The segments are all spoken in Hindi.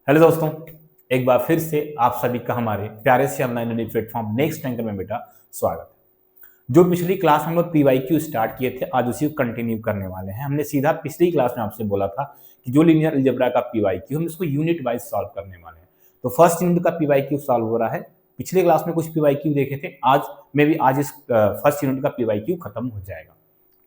हेलो दोस्तों, एक बार फिर से आप सभी का हमारे प्यारे से online learning platform next anchor में बेटा स्वागत है। जो पिछली क्लास में हम लोग पीवाईक्यू स्टार्ट किए थे, आज उसी को कंटिन्यू करने वाले हैं। हमने सीधा पिछली क्लास में आपसे बोला था कि जो लीनियर अलजेब्रा का पीवाईक्यू हम इसको यूनिट वाइज सॉल्व करने वाले हैं। तो फर्स्ट यूनिट का पीवाईक्यू सॉल्व हो रहा है। पिछले क्लास में कुछ पीवाईक्यू देखे थे, आज इस फर्स्ट यूनिट का पीवाईक्यू खत्म हो जाएगा।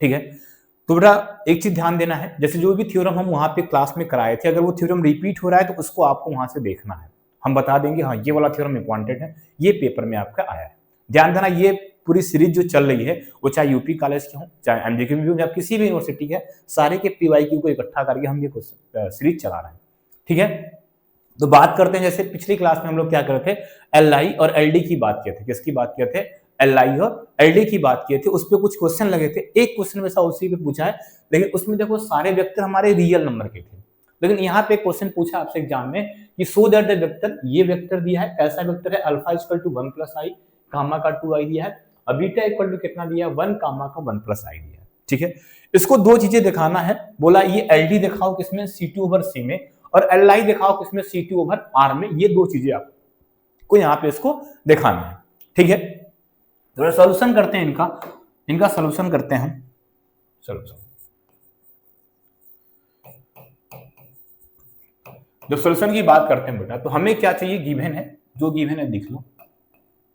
ठीक है, तो बेटा एक चीज ध्यान देना है, जैसे जो भी थ्योरम हम वहां पे क्लास में कराए थे, अगर वो थ्योरम रिपीट हो रहा है तो उसको आपको वहां से देखना है। हम बता देंगे हाँ ये वाला थ्योरम इंपॉर्टेंट है, ये पेपर में आपका आया है। ध्यान देना, ये पूरी सीरीज जो चल रही है वो चाहे यूपी कॉलेज की हो, चाहे एमजीक्यू भी हो, या किसी भी यूनिवर्सिटी है, सारे के पीवाईक्यू को इकट्ठा करके हम ये सीरीज चला रहे हैं। ठीक है, तो बात करते हैं, जैसे पिछली क्लास में हम लोग क्या कर रहे थे, एलआई और एलडी की बात किए थे। किसकी बात किए थे? एलआई और एलडी की बात किए थे। उस पर कुछ क्वेश्चन लगे थे, एक क्वेश्चन वैसा उसी पे पूछा है, लेकिन उसमें देखो सारे वेक्टर हमारे रियल नंबर के थे। लेकिन यहाँ पे क्वेश्चन पूछा आपसे एग्जाम में कि सो दैट द वेक्टर, ये वेक्टर दिया है, कैसा वेक्टर है? अल्फा इक्वल टू 1 प्लस आई, कामा का 2 आई दिया है, और बीटा इक्वल टू कितना दिया है? 1 कामा का 1 प्लस आई दिया है। ठीक है, इसको दो चीजें दिखाना है। बोला ये एलडी दिखाओ किसमें? C2 ओवर C में, और एलआई दिखाओ किसमें? C2 ओवर R में। ये दो चीजें आपको यहाँ पे इसको दिखाना है। ठीक है, तो सॉल्यूशन करते हैं इनका सॉल्यूशन करते हैं हम। सॉल्यूशन, जब सॉल्यूशन की बात करते हैं बेटा, तो हमें क्या चाहिए? गिवन है, जो गिवन है लिख लो।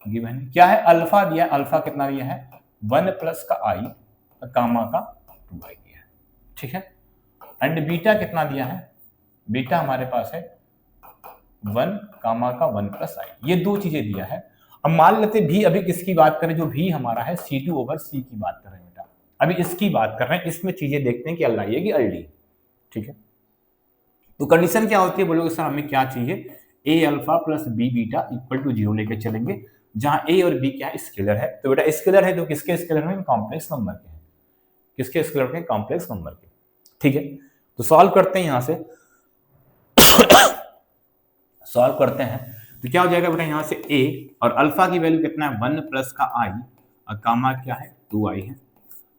गिवन है क्या है? अल्फा दिया है। अल्फा कितना दिया है? 1 प्लस का आई, कामा का 2 आई दिया है। ठीक है, एंड बीटा कितना दिया है? बीटा हमारे पास है 1 कामा का 1 प्लस आई। ये दो चीजें दिया है। अब मान लेते भी, अभी किसकी बात करें? जो भी हमारा है C2 ओवर C की बात कर रहे हैं बेटा, अभी इसकी बात कर रहे हैं। इसमें चीजें देखते हैं कि एलआई है कि एलडी। ठीक है, तो कंडीशन क्या होती है? बोलोगे सर हमें क्या चाहिए? A alpha plus B beta equal to 0 लेके चलेंगे, जहां ए और बी क्या है? स्केलर है। तो बेटा स्केलर है तो किसके स्केलर में? कॉम्प्लेक्स नंबर के हैं। किसके स्केलर के? कॉम्प्लेक्स नंबर के। ठीक है, तो सॉल्व करते हैं, यहां से सॉल्व करते हैं तो क्या हो जाएगा बेटा? यहां से a और अल्फा की वैल्यू कितना है? 1 प्लस का i, और कामा क्या है? 2i है,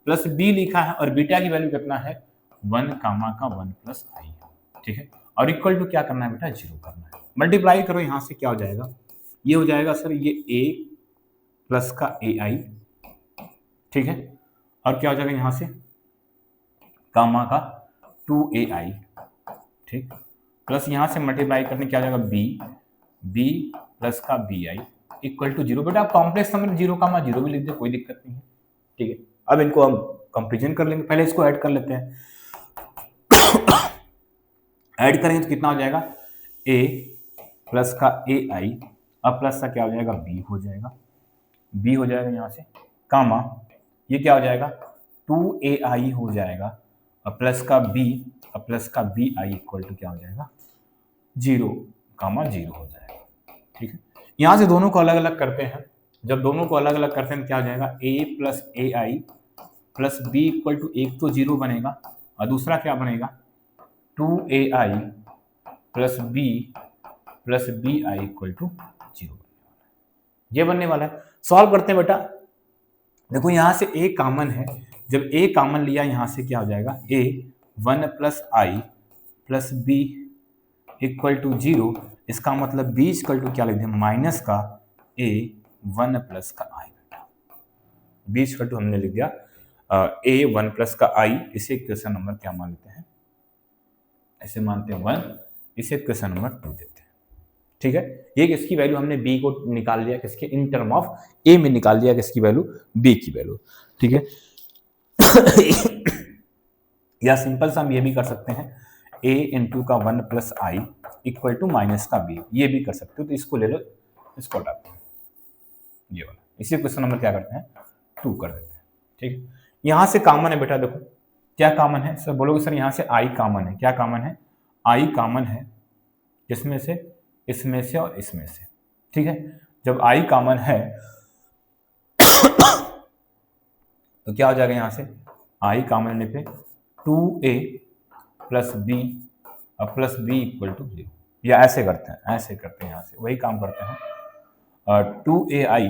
प्लस b लिखा है, और बीटा की वैल्यू कितना है? 1 कामा का 1 प्लस i है। ठीक है, और इक्वल टू क्या करना है बेटा? 0 करना है। मल्टीप्लाई करो, यहां से क्या हो जाएगा? ये हो जाएगा सर ये a प्लस का ai। ठीक है, और क्या हो जाएगा यहां से? कामा का 2ai। ठीक, प्लस यहां से मल्टीप्लाई करने क्या हो जाएगा? b प्लस का bi इक्वल टू 0। बेटा आप कॉम्प्लेक्स नंबर 0 कामा 0 भी लिख दे, कोई दिक्कत नहीं है। ठीक है, अब इनको हम कंपेरिजन कर लेंगे। पहले इसको ऐड कर लेते हैं। ऐड करेंगे तो कितना हो जाएगा? a प्लस का ai, अब प्लस का क्या हो जाएगा? b हो जाएगा। b हो जाएगा यहां से, कामा ये क्या हो जाएगा? 2ai हो जाएगा, और प्लस का b, और प्लस का bi इक्वल टू क्या हो जाएगा? 0 कामा 0 हो जाएगा। ठीक है, यहां से दोनों को अलग अलग करते हैं। जब दोनों को अलग अलग करते हैं तो क्या हो जाएगा? a plus A I plus B equal to, एक तो 0 बनेगा और दूसरा क्या बनेगा? 2ai plus B I equal to 0। ये बनने वाला है। सॉल्व करते हैं बेटा। देखो यहां से a कॉमन है, जब a कॉमन लिया यहां से क्या हो जाएगा? a 1 plus I plus B equal to 0। इसका मतलब b इक्वल टू क्या लिख दें? माइनस का a 1 प्लस का i। बेटा b इक्वल टू हमने लिख दिया a 1 प्लस का i। इसे क्वेश्चन नंबर क्या मान लेते हैं? ऐसे मानते हैं 1, इसे क्वेश्चन नंबर 2 देते हैं। ठीक है, ये किसकी वैल्यू? हमने b को निकाल लिया, किसके? इन टर्म ऑफ a में निकाल दिया, किसकी वैल्यू? b की वैल्यू। ठीक है, या सिंपल सा हम ये भी कर सकते हैं, a इंटू का 1 plus I equal to minus का b, ये भी कर सकते हो। तो इसको ले लो, इसको हटाते हैं, ये वाला। इसी क्वेश्चन नंबर क्या करते हैं? 2 कर देते हैं। ठीक है, यहां से कॉमन है बेटा, देखो क्या कॉमन है? सर बोलोगे सर यहां से i कॉमन है। क्या कॉमन है? i कॉमन है, किसमें से? इसमें से और इसमें से। ठीक है, जब i कॉमन है तो क्या हो जाएगा? यहां से i कॉमन लेने पे 2a प्लस बी और प्लस बी इक्वल टू 0, या ऐसे करते हैं, ऐसे करते हैं, यहां से वही काम करते हैं। 2ai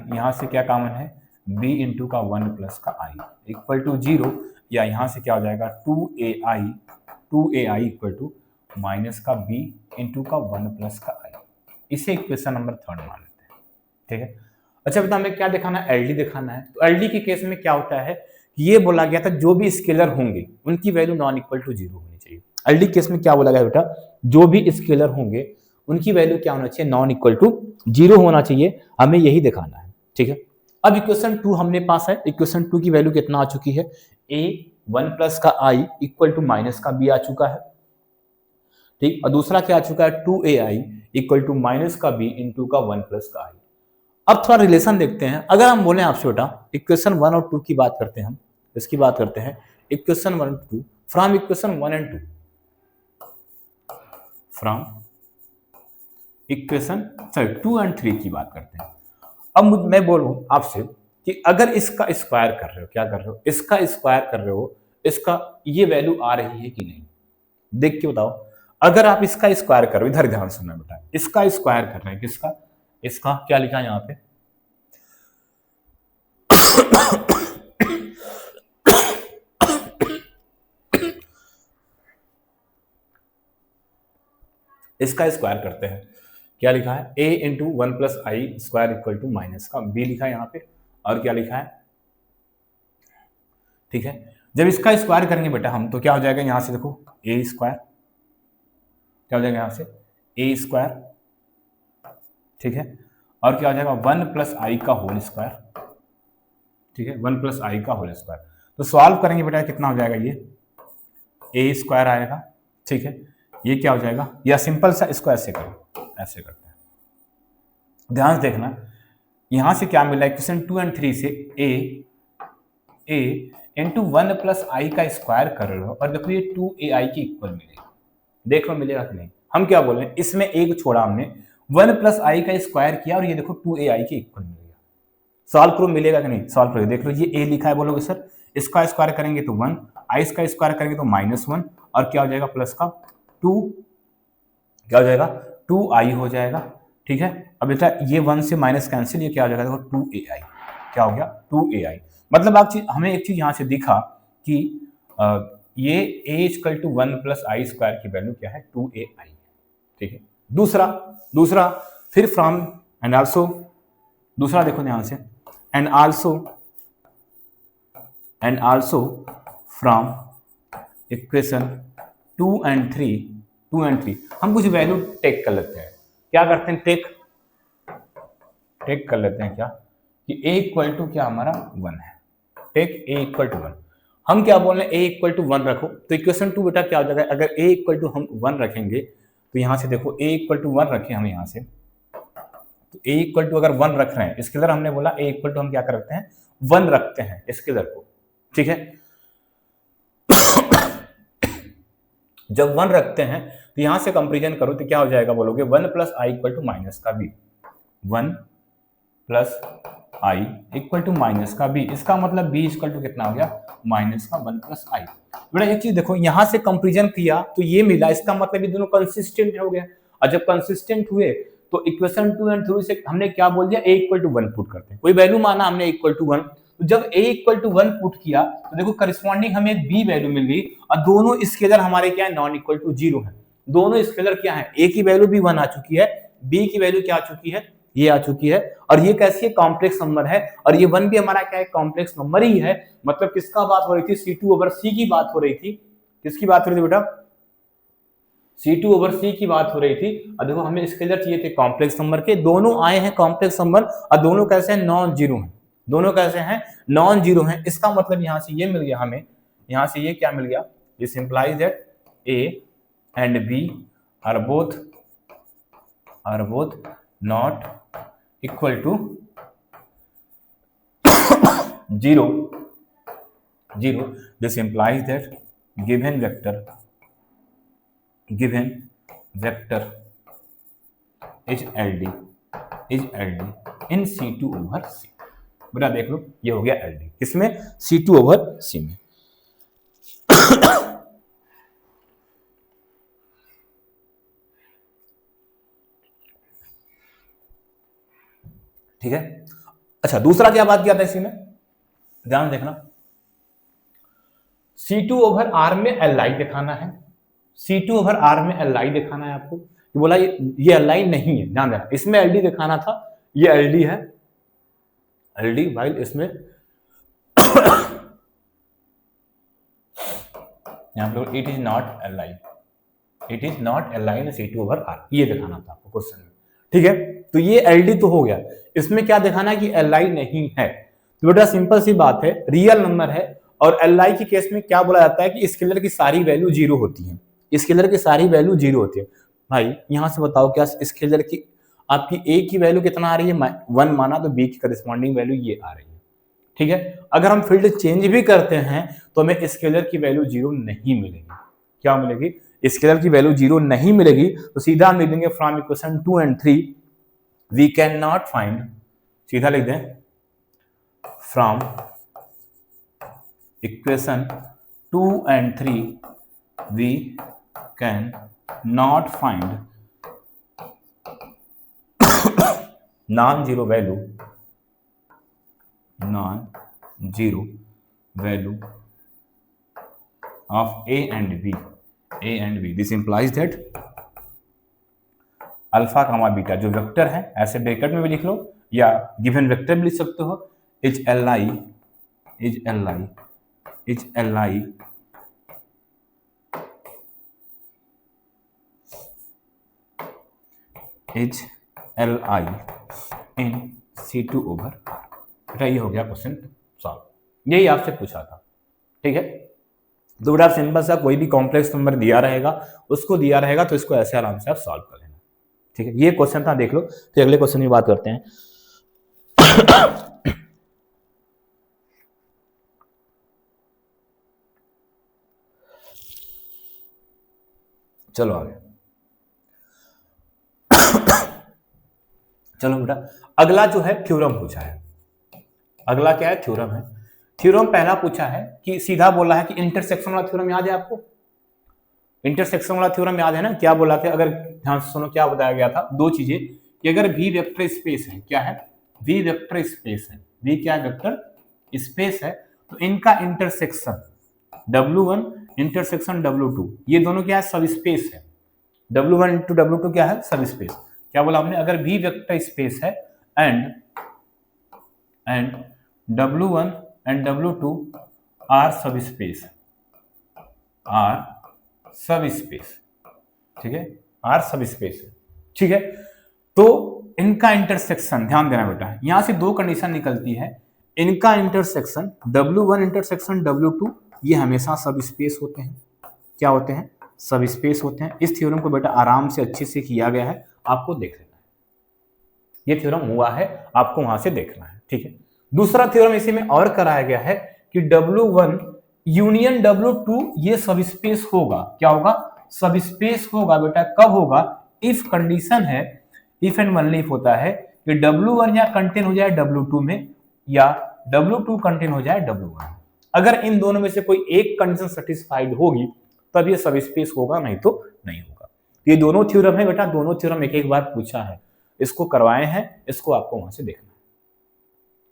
यहां से क्या कॉमन है? b इंटू का 1 प्लस का i इक्वल टू 0, या यहां से क्या हो जाएगा? 2ai 2ai equal to minus का b इंटू का 1 प्लस का i। इसे इक्वेशन नंबर 3 मान लेते हैं, ठीक है। अच्छा बेटा हमें क्या दिखाना है, एलडी दिखाना है। तो एलडी के केस में क्या होता है, ये बोला गया था जो भी स्केलर होंगे उनकी वैल्यू नॉन इक्वल टू 0 होनी चाहिए। एलडी केस में क्या बोला गया बेटा, जो भी स्केलर होंगे उनकी वैल्यू क्या होना चाहिए, नॉन इक्वल टू 0 होना चाहिए, हमें यही दिखाना है, ठीक है। अब इक्वेशन 2 हमने पास है, इक्वेशन 2 की वैल्यू कितना आ चुकी है, a 1 प्लस का i इक्वल टू माइनस का b आ चुका है, ठीक। और दूसरा क्या आ चुका है, 2ai इक्वल टू माइनस का b इंटू का 1 प्लस का i। अब थोड़ा रिलेशन देखते हैं। अगर हम बोले आपसे बेटा इक्वेशन 1 और 2 की बात करते हैं, हम इसकी बात करते हैं, इक्वेशन 1 और 2 from equation 1 and 2, from equation 2 and 3 की बात करते हैं। अब मैं बोलूं आपसे कि अगर इसका स्क्वायर कर रहे हो, क्या कर रहे हो, इसका स्क्वायर कर रहे हो, इसका ये वैल्यू आ रही है कि नहीं, देख के बताओ। अगर आप इसका स्क्वायर करो, इधर ध्यान सुनना बेटा, इसका स्क्वायर कर रहे हैं, किसका, इसका क्या लिखा है यहां पे इसका स्क्वायर करते हैं, क्या लिखा है, a into 1 plus I square equal to minus का b लिखा है यहाँ पे, और क्या लिखा है, ठीक है। जब इसका स्क्वायर करेंगे बेटा हम, तो क्या हो जाएगा, यहां से देखो a स्क्वायर, क्या हो जाएगा यहां से a स्क्वायर, ठीक है, और क्या हो जाएगा 1 प्लस आई का होल स्क्वायर, ठीक है, 1 प्लस आई का होल स्क्वायर। तो सॉल्व करेंगे बेटा कितना हो जाएगा, ये a स्क्वायर आएगा, ठीक है, ये क्या हो जाएगा, या सिंपल सा इसको ऐसे करो, ऐसे करते हैं, ध्यान से देखना। यहां से क्या मिला, इक्वेशन 2 एंड 3 से a इंटू 1 प्लस आई का स्क्वायर कर रहे हो, और देखो ये 2ai की इक्वल मिलेगा, देख लो मिलेगा कि नहीं। हम क्या बोल रहे हैं, इसमें एक छोड़ा हमने, 1 प्लस आई का स्क्वायर किया और ये देखो 2ai की इक्वल मिल गया। सॉल्व करो मिलेगा कि नहीं, सॉल्व करो, देख लो ये a लिखा है, बोलोगे सर इसका स्क्वायर करेंगे तो 1, आई का स्क्वायर करेंगे तो -1, और क्या हो जाएगा प्लस का 2, क्या हो जाएगा 2i हो जाएगा, ठीक है। अब बेटा ये 1 से माइनस कैंसिल, ये क्या हो जाएगा देखो 2ai, क्या हो गया 2ai। मतलब आप हमें एक चीज यहां से दिखा कि ये a equal to 1 plus I square की वैल्यू क्या है 2ai, ठीक है। दूसरा फिर फ्रॉम एंड आल्सो, दूसरा देखो ध्यान से, and also from equation 2 and 3 हम कुछ वैल्यू टेक कर लेते हैं। क्या करते हैं, टेक कर लेते हैं क्या, कि a इक्वल टू क्या हमारा 1 है, टेक a इक्वल टू 1। हम क्या बोल रहे हैं, a इक्वल टू 1 रखो, तो इक्वेशन 2 बेटा क्या हो जाएगा, अगर a इक्वल टू हम 1 रखेंगे तो यहां से देखो a इक्वल टू 1 रखें हम यहां से, तो a इक्वल टू अगर 1 रख रहे हैं, स्केलर हमने बोला a इक्वल टू हम क्या करते हैं 1 रखते हैं स्केलर को, ठीक है। जब 1 रखते हैं तो यहां से कंपेरिजन करो तो क्या हो जाएगा, बोलोगे 1 plus I equal to minus का b, 1 plus I equal to minus का b, इसका मतलब b इक्वल टू कितना हो गया माइनस का 1 प्लस आई। बेटा एक चीज देखो, यहां से कंपेरिजन किया तो ये मिला, इसका मतलब ये दोनों कंसिस्टेंट हो गया, और जब कंसिस्टेंट हुए तो इक्वेशन 2 एंड 3 से हमने क्या बोल दिया, a इक्वल टू 1 पुट करते हैं, कोई वैल्यू माना हमने इक्वल टू 1, तो जब a इक्वल टू 1 पुट किया तो देखो करस्पॉन्डिंग हमें b वैल्यू मिल गई, और दोनों स्केलर हमारे क्या है नॉन इक्वल टू 0 है, दोनों स्केलर क्या है, a की वैल्यू भी 1 आ चुकी है, b की वैल्यू क्या आ चुकी है, ये आ चुकी है, और ये कैसी है कॉम्प्लेक्स नंबर है, और ये 1 भी हमारा क्या है कॉम्प्लेक्स नंबर ही है। मतलब किसका बात हो रही थी, C2 ओवर C की बात हो रही थी, किसकी बात हो रही थी बेटा, C2 ओवर C की बात हो रही थी। और देखो हमें स्केलर चाहिए थे कॉम्प्लेक्स नंबर के, दोनों आए हैं कॉम्प्लेक्स नंबर, और दोनों कैसे हैं नॉन जीरो हैं, दोनों कैसे हैं नॉन जीरो हैं। इसका मतलब यहां से ये मिल गया हमें, यहां से ये क्या मिल गया, this implies that A and B are both not equal to 0। This implies that given vector is LD in C2 over C। बेटा देख लो ये हो गया LD किसमें, C2 ओवर C में। ठीक है। अच्छा दूसरा क्या बात किया था इसी में, ध्यान देखना, C2 ओवर R में Li दिखाना है, C2 ओवर R में Li दिखाना है आपको। ये बोला ये Li नहीं है, ध्यान देना, इसमें LD दिखाना था, ये LD है, LD, वाइल इसमें यहाँ पे it is not Li, it is not Li in C2 over R, ये दिखाना था आपको क्वेश्चन में। ठीक है, तो ये LD तो हो गया, इसमें क्या दिखाना है कि Li नहीं है। तो बेटा सिंपल सी बात है, रियल नंबर है, और Li के केस में क्या बोला जाता है कि स्केलर की सारी वैल्यू जीरो होती है, स्केलर की सारी वैल्यू जीरो होती है। भाई यहां से बताओ क्या स्केलर की आपकी A की वैल्यू कितना आ रही है, 1 माना, तो B की करस्पॉन्डिंग वैल्यू ये आ रही है। ठीक है, अगर हम फील्ड चेंज भी करते हैं तो हमें स्केलर की वैल्यू जीरो नहीं मिलेगी। क्या मिलेगी? स्केलर की वैल्यू जीरो नहीं मिलेगी। तो सीधा हम लिख देंगे from equation 2 and 3 we can not find, सीधा लिख दें from equation 2 and 3 we can not find non zero value of A and B. This implies that alpha comma beta जो वेक्टर है, ऐसे ब्रैकेट में भी लिख लो या गिवन वेक्टर भी लिख सकते हो, is Li in C2 over R। बेटा ये हो गया क्वेश्चन सॉल्व, यही आपसे पूछा था। ठीक है, तो बेटा सिंपल सा कोई भी कॉम्प्लेक्स नंबर दिया रहेगा, उसको दिया रहेगा तो इसको ऐसे आराम से आप सॉल्व कर लेना। ठीक है, ये क्वेश्चन था, देख लो, फिर अगले क्वेश्चन की बात करते हैं। चलो आगे, चलो बेटा अगला जो है थ्योरम पूछा है। अगला क्या है? थ्योरम है। थ्योरम पहला पूछा है कि सीधा बोला है कि इंटरसेक्शन वाला थ्योरम याद है आपको? इंटरसेक्शन वाला थ्योरम याद है ना? क्या बोला था? अगर ध्यान से सुनो, क्या बताया गया था? दो चीजें कि अगर V वेक्टर स्पेस है, क्या है? V वेक्टर स्पेस है, V क्या है? वेक्टर स्पेस है, तो इनका इंटरसेक्शन W1 इंटरसेक्शन W2, ये दोनों क्या है? सब स्पेस है। W1 इंटू W2 क्या है? सब स्पेस। क्या बोला हमने? अगर V वेक्टर स्पेस है and W1 and W2 are sub space, ठीक है, आर सब स्पेस है। ठीक है, तो इनका इंटरसेक्शन ध्यान देना बेटा, यहां से दो कंडीशन निकलती है। इनका इंटरसेक्शन W1 इंटरसेक्शन W2 ये हमेशा सब स्पेस होते हैं। क्या होते हैं? सब स्पेस होते हैं। इस थ्योरम को बेटा आराम से अच्छे से किया गया है, आपको देख लेना है। ये थ्योरम हुआ है, आपको वहां से देखना है। ठीक है, दूसरा थ्योरम इसी में और कराया गया है कि W1 यूनियन W2 ये सब स्पेस होगा। क्या होगा? सब स्पेस होगा बेटा। कब होगा? इफ कंडीशन है, इफ एंड ओनली इफ होता है कि W1 या कंटेन हो जाए W2 में या W2 कंटेन हो जाए W1। अगर इन दोनों में से कोई एक कंडीशन सेटिस्फाइड होगी तब ये सब स्पेस होगा, नहीं तो नहीं होगा। ये दोनों थ्योरम है बेटा, दोनों थ्योरम एक एक बार पूछा है, इसको करवाए हैं, इसको आपको वहां से देखना है।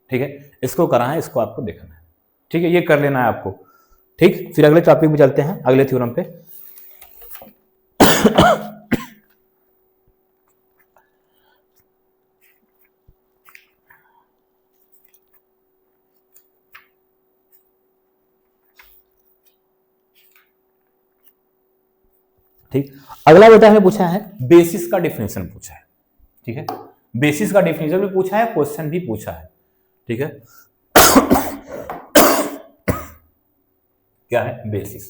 ठीक है, इसको कराएं, इसको आपको देखना है। ठीक है, ये कर लेना है आपको। ठीक, फिर अगले टॉपिक में चलते हैं, अगले थ्योरम पे। ठीक, अगला बेटा हमें पूछा है बेसिस का डेफिनेशन पूछा है। ठीक है, बेसिस का डेफिनेशन भी पूछा है, क्वेश्चन भी पूछा है। ठीक है, क्या है बेसिस?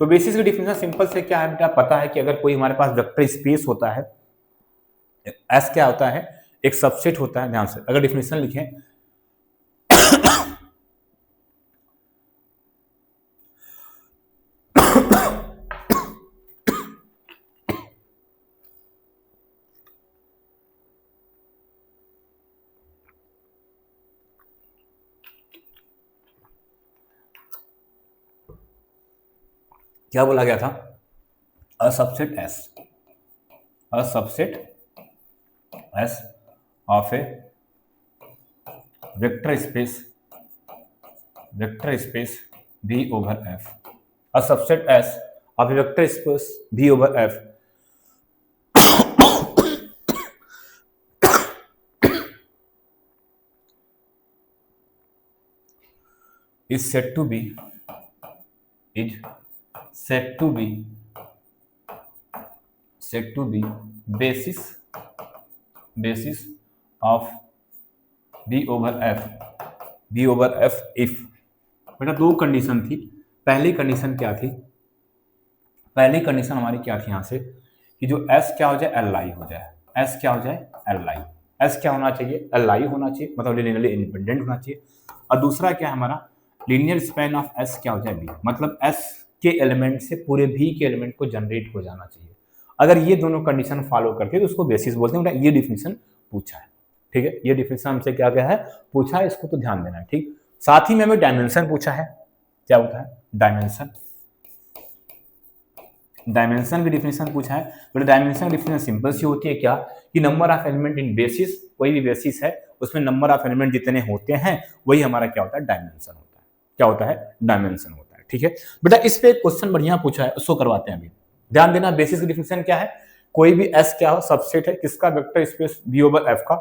तो बेसिस की डेफिनेशन सिंपल से क्या है बेटा, पता है कि अगर कोई हमारे पास वेक्टर स्पेस होता है, एस क्या होता है? एक सबसेट होता है। ध्यान से अगर डेफिनेशन लिखें क्या बोला गया था? A subset S of a vector space B over F. A subset S of a vector space V over F is said to be basis of V over F if बेटा दो कंडीशन थी। पहली कंडीशन क्या थी? पहली कंडीशन हमारी क्या थी यहाँ से कि जो S क्या हो जाए Li हो जाए। S क्या हो जाए Li। S क्या होना चाहिए? Li होना चाहिए, मतलब लीनियरली इंडिपेंडेंट होना चाहिए। और दूसरा क्या है हमारा? लीनियर स्पैन ऑफ S क्या हो जाए B, मतलब S के एलिमेंट से पूरे V के एलिमेंट को जनरेट हो जाना चाहिए। अगर ये दोनों कंडीशन फॉलो करते हैं तो उसको बेसिस बोलते हैं। ये डिफिनेशन पूछा है, ठीक है। ये डिफिनेशन हमसे क्या क्या है पूछा है, इसको तो ध्यान देना है, ठीक। साथ ही में हमें डायमेंशन पूछा है। क्या होता है डायमेंशन? डायमेंशन की डिफिनेशन पूछा है। बट डायमेंशन की डिफिनेशन सिंपल सी होती है क्या कि number of element in basis, कोई भी बेसिस है उसमें नंबर ऑफ एलिमेंट जितने होते हैं वही हमारा क्या होता है डायमेंशन होता है। क्या होता है डायमेंशन होता है, ठीक है बेटा। इस पे एक क्वेश्चन बढ़िया पूछा है, उसको करवाते हैं अभी। ध्यान देना, बेसिस की डिफिनेशन क्या है? कोई भी एस क्या हो सबसेट है किसका? Vector space V over F का।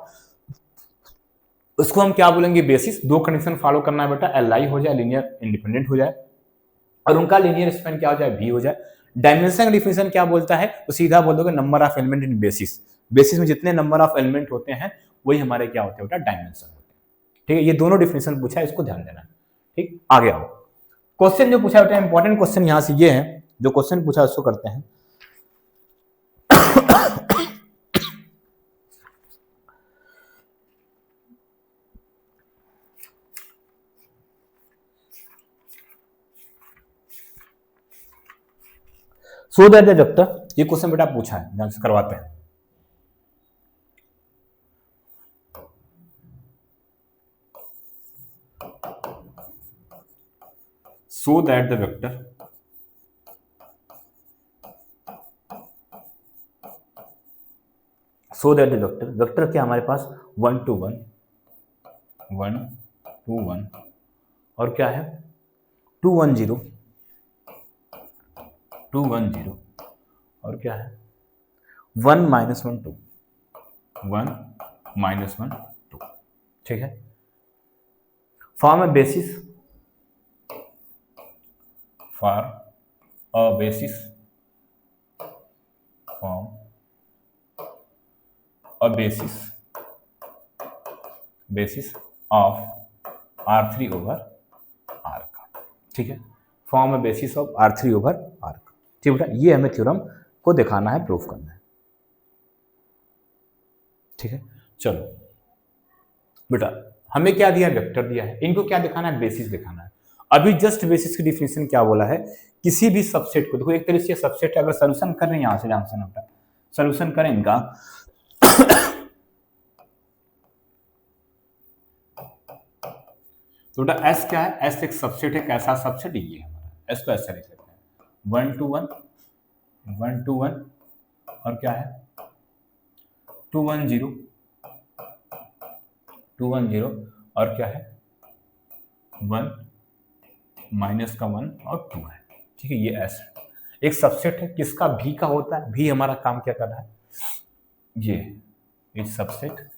उसको हम क्या बोलेंगे बेसिस। दो कंडीशन फॉलो करना है बेटा, Li हो जाए लीनियर इंडिपेंडेंट हो जाए और उनका लीनियर स्पैन क्या हो जाए V हो जाए। डायमेंशन का डिफिनेशन क्या बोलता है? तो सीधा बोल दोगे number of element in basis. Basis में जितने नंबर ऑफ एलिमेंट होते हैं वही हमारे क्या होते हैं बेटा डायमेंशन होते हैं, ठीक है। ये दोनों डिफिनेशन पूछा है, इसको ध्यान देना है, ठीक। आगे आओ, क्वेश्चन जो पूछा बेटा इंपॉर्टेंट क्वेश्चन यहां से ये है, जो क्वेश्चन पूछा उसको करते हैं। सो दैट द वेक्टर, ये क्वेश्चन बेटा पूछा है, ध्यान से करवाते हैं। So that the vector vector क्या हमारे पास 1 to 1 और क्या है 2 1 0 और क्या है 1 -1 2 1 -1 2, ठीक है। Form A basis for a basis form a basis of R3 over R का, ठीक है। Form a basis of R3 over R का, ठीक बेटा। ये हमें थ्योरम को दिखाना है, प्रूफ करना है, ठीक है। चलो बेटा हमें क्या दिया? वेक्टर दिया है, इनको क्या दिखाना है? बेसिस दिखाना है। अभी जस्ट बेसिस की डिफिनेशन क्या बोला है? किसी भी सबसेट को, देखो एक तरह से सबसेट अगर सोल्यूशन कर रहे हैं, यहां से ध्यान से बेटा सोल्यूशन करें इनका तो बेटा एस क्या है? एस एक सबसेट है, कैसा सबसेट? ये हमारा एस को ऐसे लिख लेते हैं 1 to 1 और क्या है 2 1 0 और क्या है 1 माइनस का 1 और 2 है, ठीक है। ये एस एक सबसेट है, किसका? भी का होता है। भी हमारा काम क्या कर रहा है? ये is subset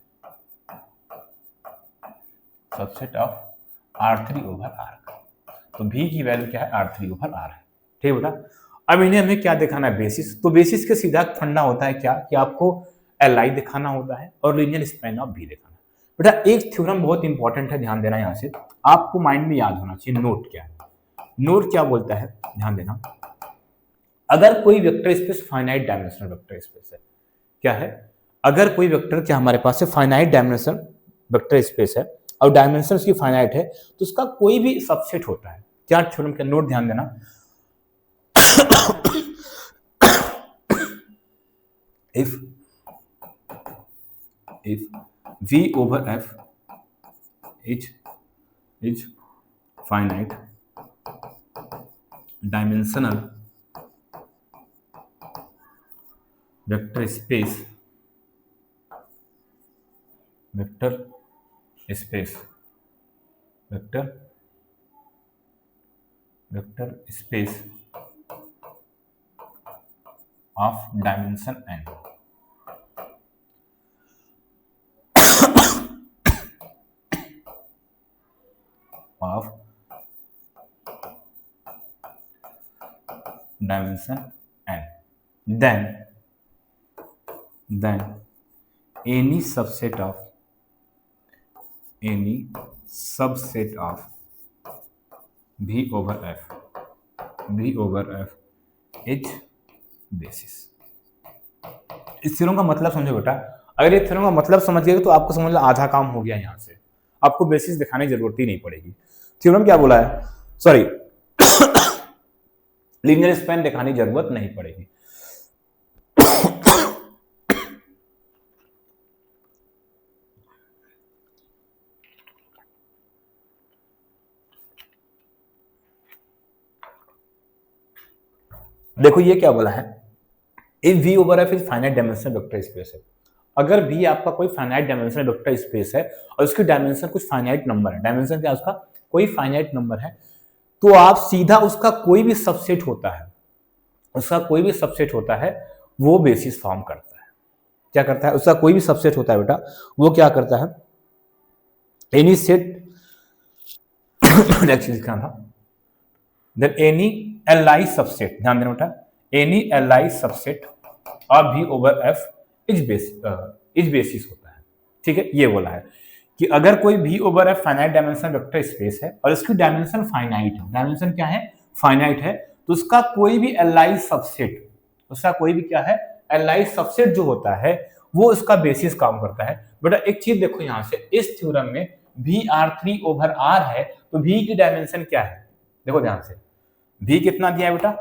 of R3 over R का। तो भी की वैल्यू क्या है? R3 over R है, ठीक है बेटा। अब इन्हें हमें क्या दिखाना है? बेसिस। तो बेसिस के सीधा फंडा होता है क्या कि आपको Li दिखाना होता है और लीनियर स्पैन ऑफ भी दिखाना है। बेटा एक थ्योरम बहुत इंपॉर्टेंट है, ध्यान देना, यहां से आपको माइंड में याद होना चाहिए। नोट क्या है? नोट क्या बोलता है? ध्यान देना, अगर कोई vector space finite dimensional vector space है, क्या है? अगर कोई वेक्टर क्या हमारे पास है फाइनाइट डायमेंशन वेक्टर स्पेस है और डायमेंशन उसकी फाइनाइट है, तो उसका कोई भी सबसेट होता है। क्या थ्योरम का? नोट ध्यान देना, if V over F is finite dimensional vector space of dimension n of dimension n, then any subset of V over F is basis। इस थ्योरम का मतलब समझो बेटा, अगर ये थ्योरम का मतलब समझ गए तो आपको समझ लो आधा काम हो गया। यहाँ से आपको बेसिस दिखाने की जरूरत ही नहीं पड़ेगी। थ्योरम क्या बोला है, सॉरी लीनियर स्पैन दिखाने की जरूरत नहीं पड़ेगी। देखो ये क्या बोला है, if V over F is finite dimensional vector space है। अगर V आपका कोई फाइनाइट डायमेंशनल वेक्टर स्पेस है और उसकी डायमेंशन कुछ फाइनाइट नंबर है, डायमेंशन क्या उसका कोई फाइनाइट नंबर है, तो आप सीधा उसका कोई भी सबसेट होता है वो बेसिस फॉर्म करता है। क्या करता है, उसका कोई भी सबसेट होता है बेटा, वो क्या करता है, एनी सेट लिखना था, देन एनी Li सबसेट, ध्यान देना बेटा, any Li subset of V over F is basis होता है। ठीक है, ये बोला है कि अगर कोई V over F finite dimensional vector space है और इसकी डायमेंशन फाइनाइट है, डायमेंशन क्या है, फाइनाइट है, तो उसका कोई भी Li सबसेट, उसका कोई भी क्या है, Li सबसेट जो होता है वो उसका बेसिस काम करता है। बेटा एक चीज देखो यहां से, इस थ्योरम में V R3 ओवर R है, तो V की डायमेंशन क्या है, देखो ध्यान से, V कितना दिया है बेटा,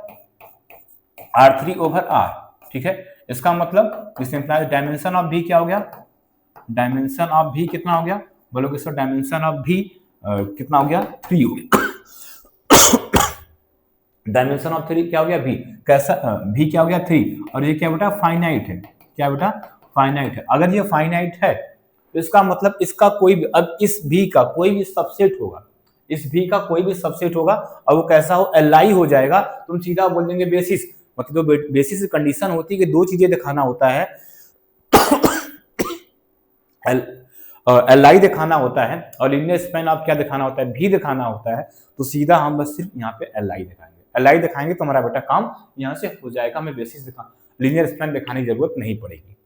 R3 ओवर R। ठीक है, इसका मतलब डायमेंशन ऑफ V क्या हो गया, डायमेंशन ऑफ V कितना हो गया, बोलोगे सर डायमेंशन ऑफ V कितना हो गया, 3 हो गया। डायमेंशन ऑफ 3 क्या हो गया, V कैसा, V क्या हो गया 3, और ये क्या बेटा फाइनाइट है, क्या बेटा फाइनाइट है। अगर ये फाइनाइट है तो इसका मतलब इसका कोई भी, अब इस V का कोई भी सबसेट होगा, इस V का कोई भी सबसेट होगा और वो कैसा हो, Li हो जाएगा, तुम सीधा बोल देंगे बेसिस। मतलब तो बेसिस की कंडीशन होती है कि दो चीजें दिखाना होता है, Li दिखाना होता है और लीनियर स्पैन ऑफ क्या दिखाना होता है, V दिखाना होता है, तो सीधा हम बस सिर्फ यहाँ पे Li दिखाएंगे तो हमारा बेटा काम यहाँ से हो जाएगा, हमें बेसिस दिखा, लीनियर स्पैन दिखाने की जरूरत नहीं पड़ेगी।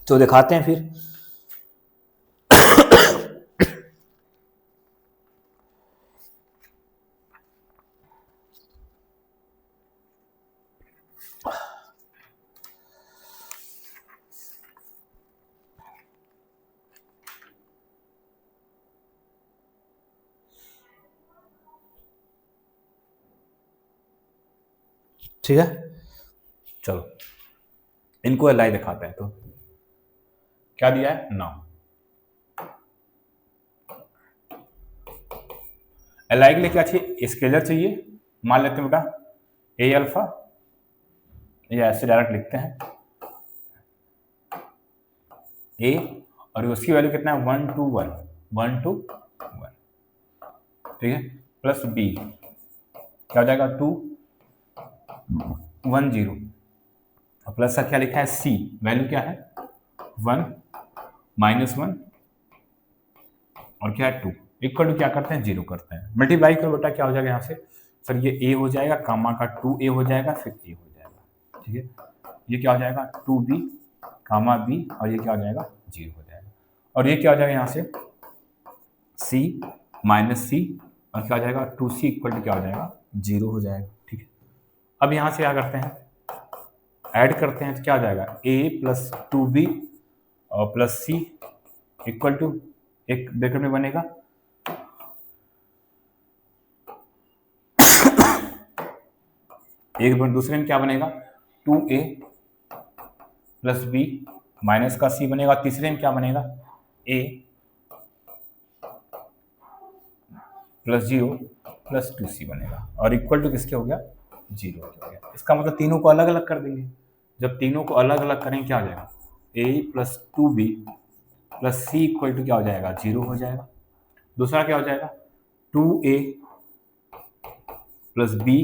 तो दिखाते हैं फिर। ठीक है, चलो इनको Li दिखाते हैं। तो क्या दिया है, 9। Li के लिए क्या चाहिए, स्केलर चाहिए, मान लेते हैं बेटा A अल्फा, या ऐसे डायरेक्ट लिखते हैं A, और उसकी वैल्यू कितना है 1 to 1, ठीक है, प्लस B क्या हो जाएगा 2 1 0, और प्लस का क्या लिखा है C, वैल्यू क्या है 1 -1 और क्या है 2, इक्वल टू क्या करते हैं 0 करते हैं, मल्टीप्लाई करो बेटा, क्या हो जाएगा यहाँ से, सर ये A हो जाएगा, कामा का 2A हो जाएगा, फिर A हो जाएगा। ठीक है, ये क्या हो जाएगा 2B कामा B, और ये क्या हो जाएगा 0 हो जाएगा, और ये क्या हो जाएगा यहाँ से C माइनस C, और क्या हो जाएगा 2C इक्वल टू क्या हो जाएगा 0 हो जाएगा। ठीक है, अब यहाँ से क्या करते हैं, ऐड करते हैं, तो क्या हो जाएगा A प्लस 2B और प्लस C इक्वल टू, एक ब्रैकेट में बनेगा एक, दूसरे में क्या बनेगा 2A प्लस B माइनस का C बनेगा, तीसरे में क्या बनेगा A प्लस 0 प्लस 2C बनेगा, और इक्वल टू किसके हो गया 0 हो गया। इसका मतलब तीनों को अलग अलग कर देंगे, जब तीनों को अलग अलग करेंगे क्या हो जाएगा A plus 2B plus C equal to क्या हो जाएगा 0 हो जाएगा। दूसरा क्या हो जाएगा 2A plus B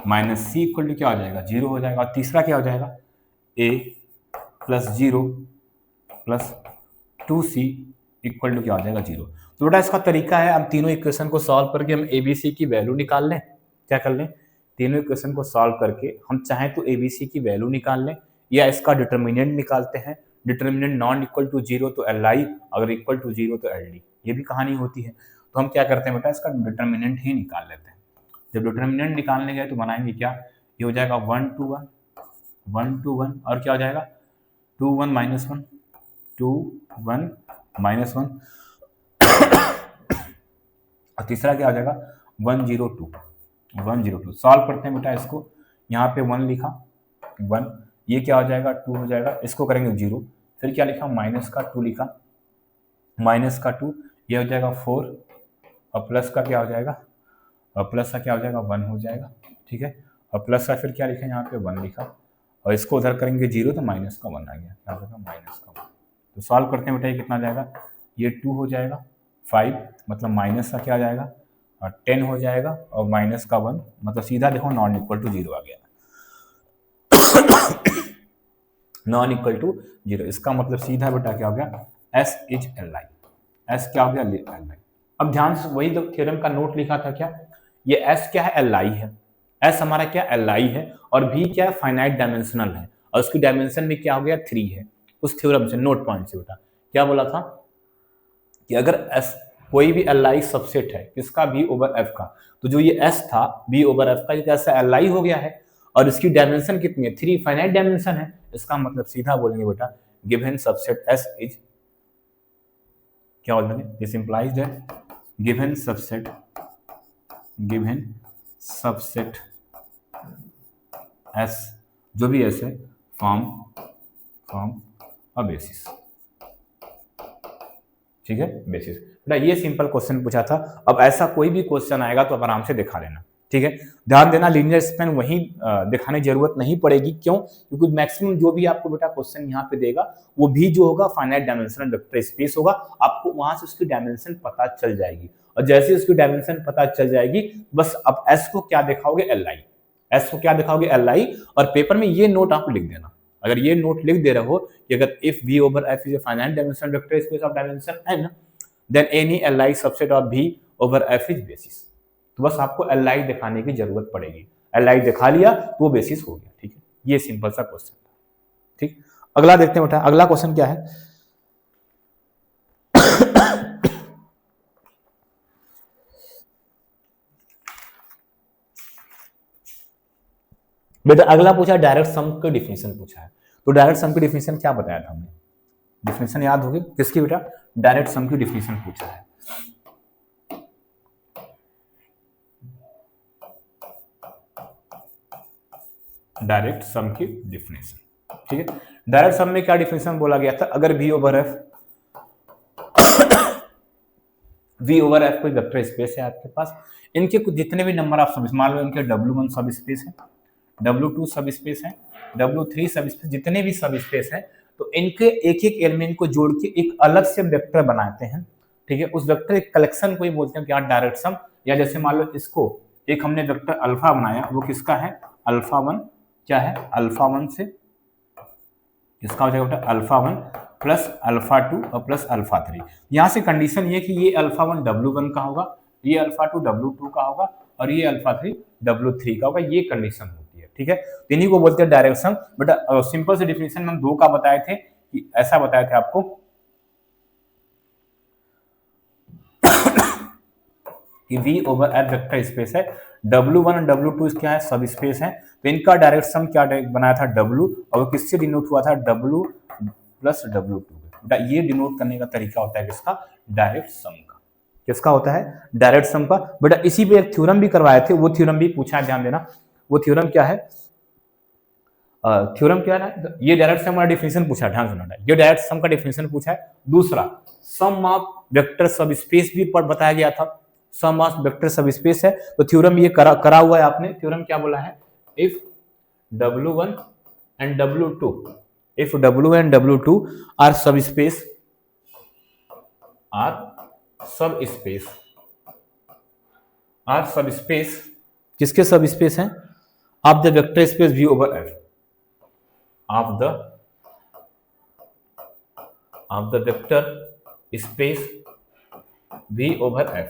minus C equal to क्या हो जाएगा, 0 हो जाएगा। और तीसरा क्या हो जाएगा, A plus 0 plus 2c equal to क्या हो जाएगा, 0। तो बेटा इसका तरीका है, हम तीनों इक्वेशन को सॉल्व करके हम एबीसी की वैल्यू निकाल लें। क्या कर लें, तीनों इक्वेशन को सॉल्व करके हम चाहें तो एबीसी की वैल्यू निकाल लें, या इसका डिटर्मिनेंट निकालते हैं। डिटर्मिनेंट नॉन इक्वल टू 0 तो एल आई, अगर इक्वल टू 0 तो एल डी, ये भी कहानी होती है। तो हम क्या करते हैं बेटा, इसका डिटर्मिनेंट ही निकाल लेते हैं। जब डिटर्मिनेंट निकालने गए तो बनाएंगे क्या, ये हो जाएगा 1 2 1 1 2 1, और क्या हो जाएगा 2 1 माइनस 1 2 1 माइनस 1, और तीसरा क्या हो जाएगा 102 102। सॉल्व करते हैं बेटा इसको, यहाँ पे 1 लिखा 1, ये क्या हो जाएगा 2 हो जाएगा, इसको करेंगे 0, फिर क्या लिखा माइनस का 2 लिखा, माइनस का 2, ये हो जाएगा 4, और प्लस का क्या हो जाएगा, और प्लस का क्या हो जाएगा 1 हो जाएगा, ठीक है। और प्लस का फिर क्या लिखा, यहाँ पे 1 लिखा, और इसको उधर करेंगे 0 तो माइनस का 1 आ गया, क्या हो जाएगा माइनस का 1। तो सॉल्व करते हैं बेटा, ये कितना जाएगा, ये 2 हो जाएगा, 5 मतलब माइनस का क्या आ जाएगा, और 10 हो जाएगा, और माइनस का 1 मतलब सीधा देखो नॉन इक्वल टू 0 आ गया, नॉन इक्वल टू 0। इसका मतलब सीधा बेटा क्या हो गया, S is L I, S क्या हो गया एल आई। अब ध्यान से वही जो थ्योरम का नोट लिखा था, क्या ये S क्या है, एल आई है, S हमारा क्या एल आई है, और V क्या है फाइनाइट डायमेंशनल है, और उसकी डायमेंशन में क्या हो गया 3 है। उस थ्योरम से नोट पॉइंट से बेटा क्या बोला था कि अगर S कोई भी एल आई सबसेट है किसका, B ओवर F का, तो जो ये S था B ओवर F का, ये कैसा एल आई हो गया है, और इसकी डायमेंशन कितनी है 3, फाइनाइट डायमेंशन है। इसका मतलब सीधा बोलेंगे बेटा गिवन सबसेट S इज क्या बोलेंगे, this implies that given subset S जो भी S है फॉर्म अ बेसिस, ठीक है, बेसिस। बेटा ये सिंपल क्वेश्चन पूछा था। अब ऐसा कोई भी क्वेश्चन आएगा तो आराम से दिखा लेना, ठीक है। ध्यान देना लीनियर स्पैन वहीं दिखाने की जरूरत नहीं पड़ेगी, क्यों, क्योंकि मैक्सिमम जो भी आपको बेटा क्वेश्चन यहाँ पे देगा वो भी जो होगा फाइनाइट डायमेंशनल वेक्टर स्पेस होगा, आपको वहां से उसकी डायमेंशन पता चल जाएगी, और जैसे उसकी डायमेंशन पता चल जाएगी बस अब एस को क्या दिखाओगे एल आई, एस को क्या दिखाओगे एल आई, और पेपर में ये नोट आप लिख देना। अगर ये नोट लिख दे रहे हो कि अगर if V over F is a finite dimensional vector space of dimension n, then any Li subset of V over F is basis. तो बस आपको Li दिखाने की जरूरत पड़ेगी, Li दिखा लिया तो वो बेसिस हो गया, ठीक है। ये सिंपल सा क्वेश्चन था, ठीक। अगला देखते हैं बेटा, अगला क्वेश्चन क्या है बेटा अगला पूछा डायरेक्ट सम की डिफिनेशन पूछा है। तो डायरेक्ट सम की डिफिनेशन क्या बताया था हमने, डिफिनेशन याद होगी किसकी बेटा, डायरेक्ट सम की डिफिनेशन पूछा है। डायरेक्ट सम की डिफिनेशन, ठीक है। डायरेक्ट सम में क्या डिफिनेशन बोला गया था, अगर V over F V over F कोई वेक्टर स्पेस है आपके पास, इनके कुछ जितने भी नंबर ऑफ सब, मान लो इनके W1 सब स्पेस है, W2 सब स्पेस है, W3 सब स्पेस, जितने भी सब स्पेस है, तो इनके एक एक एलिमेंट को जोड़ के एक अलग से वेक्टर बनाते हैं, ठीक है। उस वेक्टर के कलेक्शन को ही बोलते हैं क्या, डायरेक्ट सम। या जैसे मान लो इसको एक हमने वेक्टर अल्फा बनाया, वो किसका है अल्फा 1, क्या है अल्फा 1 से, इसका हो जाएगा बेटा अल्फा 1 प्लस अल्फा 2 और प्लस अल्फा 3। यहाँ से कंडीशन ये कि ये अल्फा 1 W1 का होगा, ये अल्फा 2 W2 का होगा, और ये अल्फा 3 W3 का होगा, ये कंडीशन होती है, ठीक है। इन्हीं को बोलते हैं डायरेक्ट सम। बट सिंपल से डिफिनेशन में हम 2 का बताए थे, कि ऐसा बताए थे आपको कि V over F vector space है, W1 और W2 क्या है सब स्पेस है, तो इनका डायरेक्ट सम क्या बनाया था W, और वो किससे डिनोट हुआ था W प्लस W2। ये डिनोट करने का तरीका होता है किसका, डायरेक्ट सम का। किसका होता है डायरेक्ट सम का। बेटा इसी पे एक थ्योरम भी करवाए थे, वो थ्योरम भी पूछा है, ध्यान देना। वो थ्योरम क्या है, थ्योरम क्या है, ये डायरेक्ट सम का डिफिनेशन पूछा है, ध्यान सुनना, ये डायरेक्ट सम का डिफिनेशन पूछा है। दूसरा सम ऑफ वेक्टर सब स्पेस भी बताया गया था, सम ऑफ वेक्टर सब स्पेस है, तो थ्योरम ये करा हुआ है आपने। थ्योरम क्या बोला है, if W1 and W2, if W and W2 are sub space, किसके सब स्पेस हैं, of the vector space V over F, of the vector space V over F,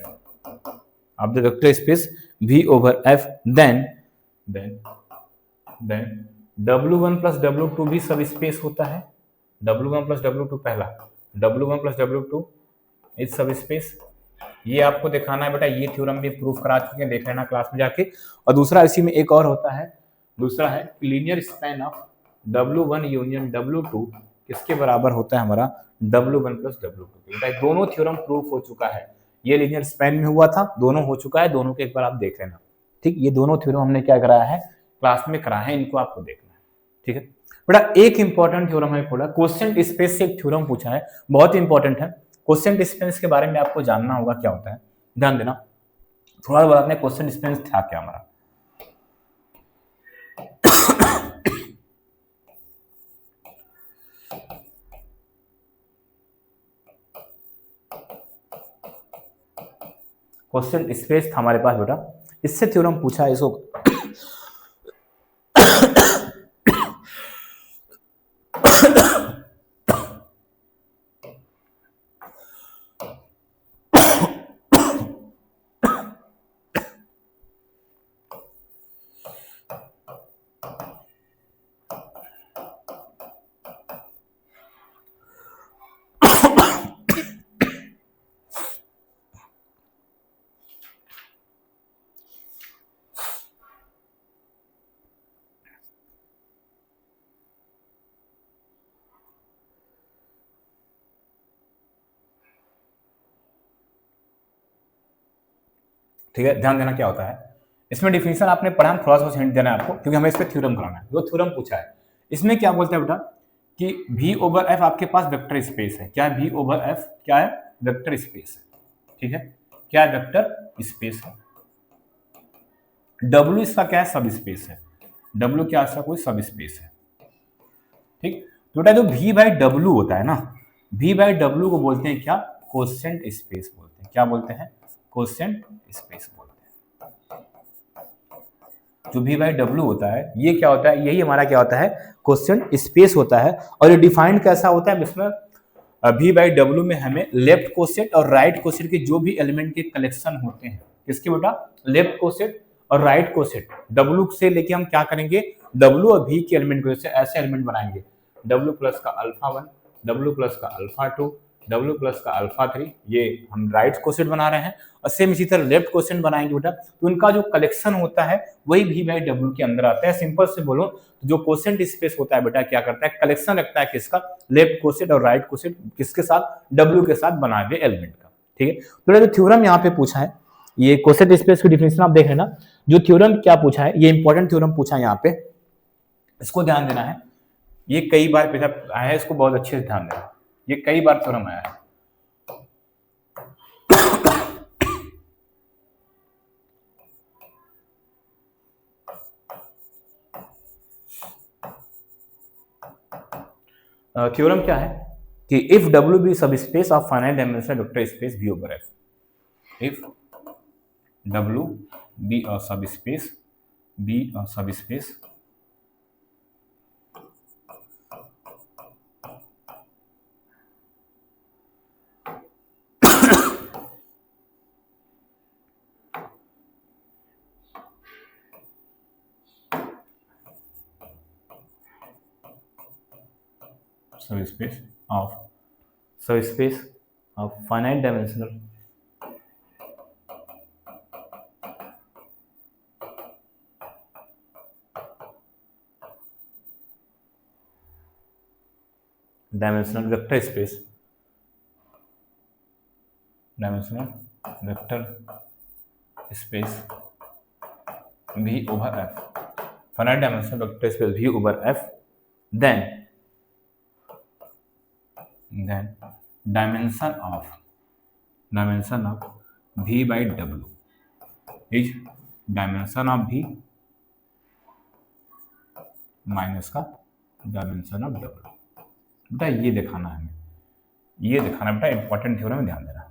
of the vector space V over F, then W1 plus W2 भी सब स्पेस होता है, W1 plus W2 पहला, W1 plus W2 इज सब स्पेस। ये आपको दिखाना है बेटा, ये थ्योरम भी प्रूफ करा चुके हैं, देख लेना क्लास में जाके। और दूसरा इसी में एक और होता है, दूसरा है linear span of W1 union W2 किसके बराबर होता है हमारा W1 प्लस W2। बेटा दोनों थ्योरम प्रूफ हो चुका है, ये लीनियर स्पैन में हुआ था, दोनों हो चुका है, दोनों के एक बार आप देख लेना। ठीक, ये दोनों थ्योरम हमने क्या कराया है, क्लास में कराया है, इनको आपको देखना है। ठीक है बेटा, एक इंपॉर्टेंट थ्योरम है थोड़ा, क्वेश्चन स्पेस से एक थ्योरम पूछा है, बहुत इंपॉर्टेंट है। क्वेश्चन डिस्टेंस के बारे में आपको जानना होगा क्या होता है, ध्यान देना थोड़ा बताते हैं क्वेश्चन डिस्टेंस था क्या हमारा। क्वेश्चन स्पेस था हमारे पास बेटा, इससे थ्योरम पूछा है इसको। ठीक है, ध्यान देना क्या होता है इसमें, डिफिनेशन आपने पढ़ा, थोड़ा सा हिंट देना है आपको, क्योंकि हमें इस पे थ्योरम कराना है। जो थ्योरम पूछा है इसमें क्या बोलते हैं बेटा कि V ओवर F आपके पास वेक्टर स्पेस है। क्या है V ओवर F, क्या है वेक्टर स्पेस है। ठीक है, क्या है वेक्टर स्पेस है। W इसका क्या है, सब स्पेस है। W क्या इसका कोई सब स्पेस है। ठीक, तो बेटा जो V बाई W होता है ना, V बाई W को बोलते हैं क्या, कोसेंट स्पेस बोलते हैं। क्या बोलते हैं, कोसेंट स्पेस बोलते हैं। जो V बाई W होता है ये क्या होता है, यही हमारा क्या होता है, कोसेंट स्पेस होता है। और ये डिफाइंड कैसा होता है, इसमें V बाई W में हमें लेफ्ट कोसेट और राइट कोसेट के जो भी एलिमेंट के कलेक्शन होते हैं, किसके बेटा, लेफ्ट कोसेट और राइट कोसेट, W से लेके हम क्या करेंगे, W और V के एलिमेंट को ऐसे एलिमेंट बनाएंगे, W प्लस का अल्फा 1, W प्लस का अल्फा 2, W प्लस का अल्फा 3, ये हम राइट कोसेट बना रहे हैं। और सेम इसी तरह लेफ्ट कोसेट बनाएंगे बेटा, तो उनका जो कलेक्शन होता है वही V बाई W के अंदर आता है। सिंपल से बोलो तो जो कोसेंट स्पेस होता है बेटा क्या करता है, कलेक्शन रखता है किसका, लेफ्ट कोसेट और राइट कोसेट किसके साथ, W के साथ बनाए हुए एलिमेंट का। ठीक है, तो जो थ्योरम यहाँ पे पूछा है, ये कोसेट स्पेस की डिफिनेशन आप देख लेना। जो थ्योरम क्या पूछा है, ये इंपॉर्टेंट थ्योरम पूछा है यहाँ पे, इसको ध्यान देना है। ये कई बार पेपर आया है, इसको बहुत अच्छे से ध्यान देना, ये कई बार थ्योरम आया है। थ्योरम क्या है कि इफ W बी सब space of finite dimensional vector space V over F, if W B अ सब स्पेस, बी अ सब space subspace of finite dimensional vector space, V over F, finite dimensional vector space V over F, then dimension of V by W is dimension of V minus का डायमेंशन ऑफ W। बेटा ये दिखाना है हमें, ये दिखाना बेटा, इंपॉर्टेंट थ्योरम में ध्यान देना,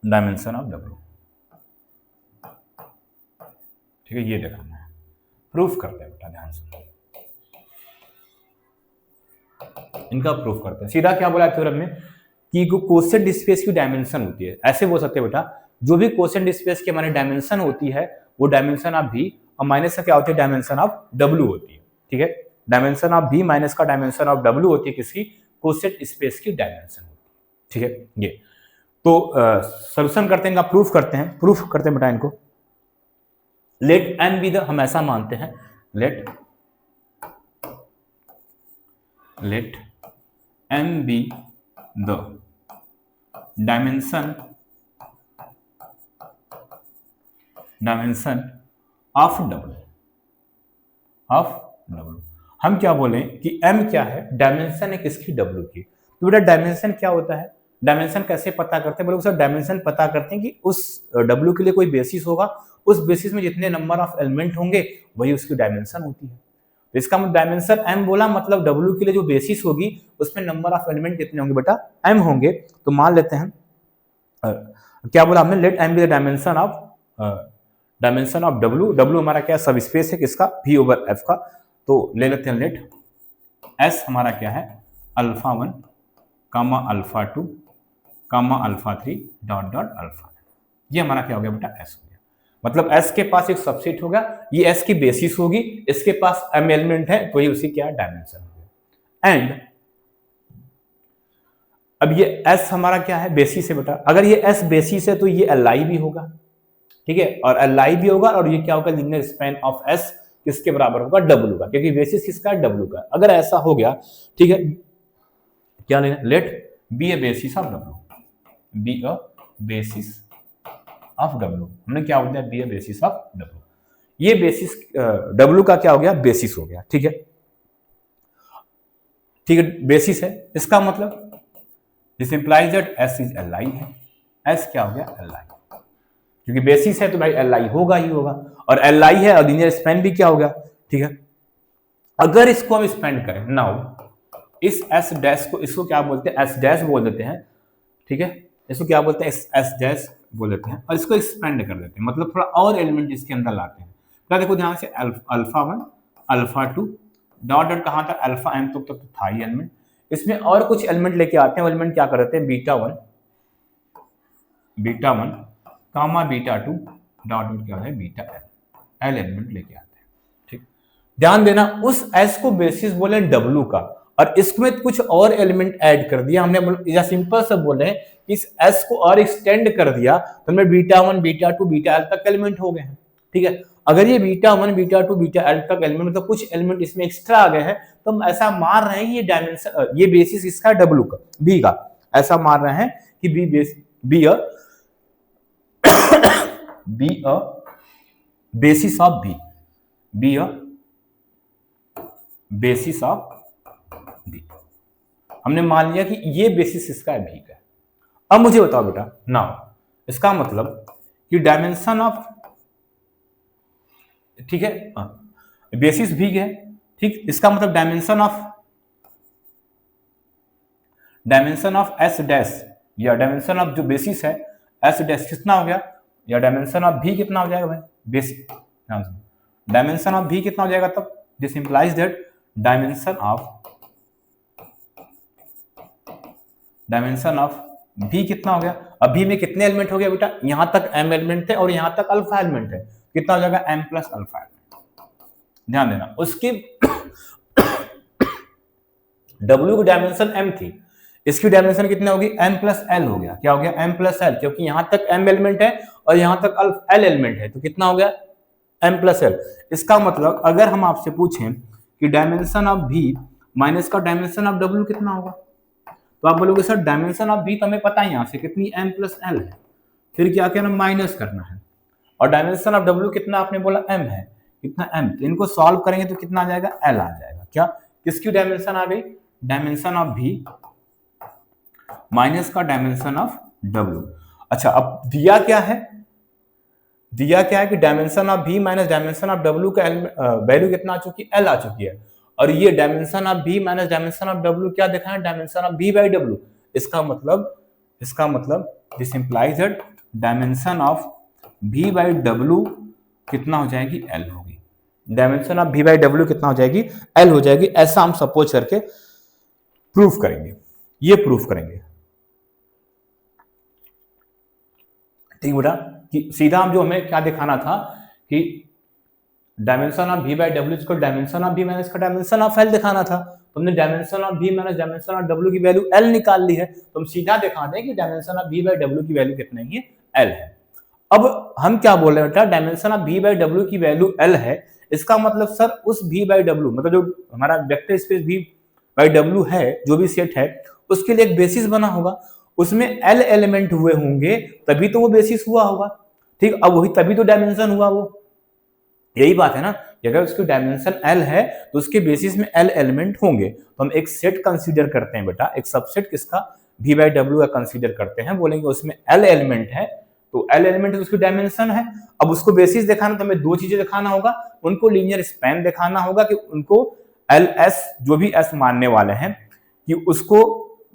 डायमेंशन ऑफ W। ठीक है, ये दिखाना है। प्रूफ करते हैं बेटा, ध्यान से इनका प्रूफ करते हैं। सीधा क्या बोला थ्योरम में कि क्वोशिएंट स्पेस की डायमेंशन होती है, ऐसे बोल सकते हैं बेटा, जो भी क्वोशिएंट स्पेस की हमारी डायमेंशन होती है वो डायमेंशन ऑफ v और माइनस का क्या होती है, डायमेंशन ऑफ w होती है। ठीक है, डायमेंशन ऑफ v माइनस का डायमेंशन ऑफ w होती है किसकी, क्वोशिएंट स्पेस की डायमेंशन होती है। ठीक है, ये तो सॉल्यूशन करते हैं, प्रूफ करते हैं बेटा इनको। लेट n बी द, हम ऐसा मानते हैं, late m be the dimension of w। हम क्या बोले कि m क्या है, डायमेंशन है किसकी, w की। तो बेटा डायमेंशन क्या होता है, डायमेंशन कैसे पता करते हैं, बोले सर डायमेंशन पता करते हैं कि उस w के लिए कोई बेसिस होगा, उस बेसिस में जितने नंबर ऑफ एलिमेंट होंगे वही उसकी डायमेंशन होती है। तो इसका मतलब डायमेंशन m बोला मतलब w के लिए जो बेसिस होगी उसमें नंबर ऑफ एलिमेंट कितने होंगे बेटा, m होंगे। तो मान लेते हैं क्या बोला हमने, let m be the dimension of w हमारा क्या सब स्पेस है किसका, v ओवर f का। तो ले लेते हैं लेट s हमारा क्या है, अल्फा 1 कामा अल्फा 2 कामा अल्फा 3 डॉट डॉट अल्फा। ये हमारा क्या हो गया बेटा, s हो गया। मतलब s के पास एक सबसेट होगा, ये s की बेसिस होगी, इसके पास m एलिमेंट है तो ये उसी क्या डायमेंशन होगा। एंड अब ये s हमारा क्या है, बेसिस है बेटा। अगर ये s बेसिस है तो ये li भी होगा, ठीक है, और li भी होगा, और ये क्या होगा, लीनियर स्पैन ऑफ s किसके बराबर होगा, w का, क्योंकि बेसिस किसका है, w का। अगर ऐसा हो गया, ठीक है, क्या लेना, let B a basis of w, B a basis of w। हमने क्या बोलते हैं, B a basis of w। ये बेसिस w का क्या हो गया, बेसिस हो गया। ठीक है, ठीक है, बेसिस है, इसका मतलब this implies that s is li है। s क्या हो गया, li, क्योंकि बेसिस है तो भाई li होगा ही होगा, और li है और लीनियर स्पैन भी क्या होगा। ठीक है, अगर इसको हम स्पेंड करें नाउ, इस s डैश को, इसको क्या बोलते हैं, s डैश बोल देते हैं। ठीक है, इसको क्या बोलते हैं, s डैश बोल देते हैं, और इसको एक्सपेंड कर देते हैं, मतलब थोड़ा और एलिमेंट इसके अंदर लाते हैं। क्या देखो ध्यान से, अल्फा 1 अल्फा 2 डॉट डॉट कहां तक, अल्फा m तक तो था ही एलिमेंट, इसमें और कुछ एलिमेंट लेके आते हैं। एलिमेंट क्या करते हैं, बीटा 1 कामा बीटा 2 डॉट डॉट क्या है, बीटा एल एलिमेंट लेके आते हैं। ठीक, ध्यान देना, उस s को बेसिस बोले w का, और इसमें कुछ और एलिमेंट ऐड कर दिया हमने, या सिंपल से बोले इस s को और एक्सटेंड कर दिया तो हमें बीटा 1 बीटा 2 बीटा एल तक एलिमेंट हो गए हैं। ठीक है, अगर ये बीटा 1 बीटा 2 बीटा एल तक एलिमेंट, मतलब कुछ एलिमेंट इसमें एक्स्ट्रा आ गए हैं, तो हम ऐसा मान रहे हैं ये डायमेंशन, ये बेसिस इसका w का, b का, ऐसा मान रहे हैं कि B a basis of b, B a basis of b। हमने मान लिया कि ये बेसिस इसका है, b का। अब मुझे बताओ बेटा, नाउ इसका मतलब कि डायमेंशन ऑफ, ठीक है, बेसिस भी है, ठीक, इसका मतलब डायमेंशन ऑफ s डैश, या डायमेंशन ऑफ जो बेसिस है s डैश कितना हो गया, या डायमेंशन ऑफ v कितना हो जाएगा भाई, बेसिस, डायमेंशन ऑफ v कितना हो जाएगा, तब this implies that dimension of v कितना हो गया। अब v में कितने एलिमेंट हो गया बेटा, यहां तक m एलिमेंट है और यहां तक अल्फा एलिमेंट है, कितना हो जाएगा, m प्लस अल्फा एलिमेंट। ध्यान देना, उसकी w की डायमेंशन m थी, इसकी डायमेंशन कितनी होगी, m प्लस एल हो गया। क्या हो गया, m प्लस एल, क्योंकि यहां तक m एलिमेंट है और यहां तक l एलिमेंट है, तो कितना हो गया, m प्लस एल। इसका मतलब अगर हम आपसे पूछें कि डायमेंशन ऑफ v माइनस का डायमेंशन ऑफ w कितना होगा, तो आप बोलोगे सर डायमेंशन ऑफ v तो हमें पता है यहाँ से कितनी, m प्लस एल है, फिर क्या करना, माइनस करना है, और डायमेंशन ऑफ w कितना आपने बोला, m है, कितना m, तो इनको सॉल्व करेंगे तो कितना आ जाएगा, l आ जाएगा। क्या, किसकी डायमेंशन आ गई, डायमेंशन ऑफ v माइनस का डायमेंशन ऑफ w। अच्छा, अब दिया क्या है कि dimension of v minus dimension of w का वैल्यू कितना आ चुकी है, l आ चुकी है, और ये dimension of v minus dimension of w क्या देखा है, dimension of v by w। इसका मतलब this implies that dimension of v by w कितना हो जाएगी, l होगी। Dimension of v by W कितना हो जाएगी, l हो जाएगी। ऐसा हम सपोज करके प्रूफ करेंगे, ये प्रूफ करेंगे। ठीक बेटा, कि सीधा हम जो हमें क्या दिखाना था कि dimension of v by W इसको डायमेंशन ऑफ v माइनस का डायमेंशन ऑफ l दिखाना था। तो हमने dimension of v minus dimension of w की वैल्यू l निकाल ली है, तो हम सीधा दिखा दें कि dimension of v by W की वैल्यू कितना है, l है। अब हम क्या बोल रहे हैं बेटा, dimension of v by W की वैल्यू l है, इसका मतलब सर उस v बाई डब्ल्यू मतलब जो हमारा vector space v by W है, जो भी सेट है, उसके लिए एक बेसिस बना होगा, उसमें l एलिमेंट हुए होंगे तभी तो वो बेसिस हुआ होगा। ठीक, अब वही तभी तो डायमेंशन हुआ वो, यही बात है ना कि अगर उसकी डायमेंशन l है तो उसके बेसिस में l एलिमेंट होंगे। तो हम एक सेट कंसीडर करते हैं बेटा, एक सबसेट किसका, v बाई डब्ल्यू का कंसीडर करते हैं, बोलेंगे उसमें l एलिमेंट है, तो l एलिमेंट उसकी डायमेंशन है। अब उसको बेसिस दिखाना तो हमें दो चीजें दिखाना होगा, उनको लीनियर स्पैन दिखाना होगा कि उनको एल एस जो भी एस मानने वाले हैं कि उसको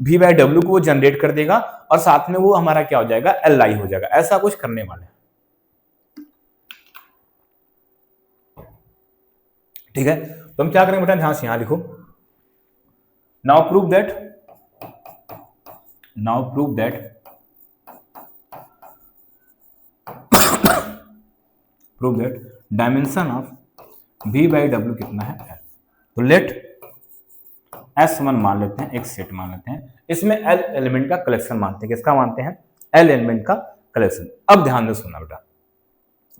v बाई डब्ल्यू को वो जनरेट कर देगा और साथ में वो हमारा क्या हो जाएगा, एल आई हो जाएगा, ऐसा कुछ करने वाले हैं। ठीक है, तो हम क्या करेंगे बेटा, ध्यान से यहां लिखो, now prove that dimension of v by W कितना है, l। तो लेट S1 मान लेते हैं, एक सेट मान लेते हैं, इसमें l एलिमेंट का कलेक्शन मानते हैं। किसका मानते हैं, l एलिमेंट का कलेक्शन। अब ध्यान से सुनना बेटा,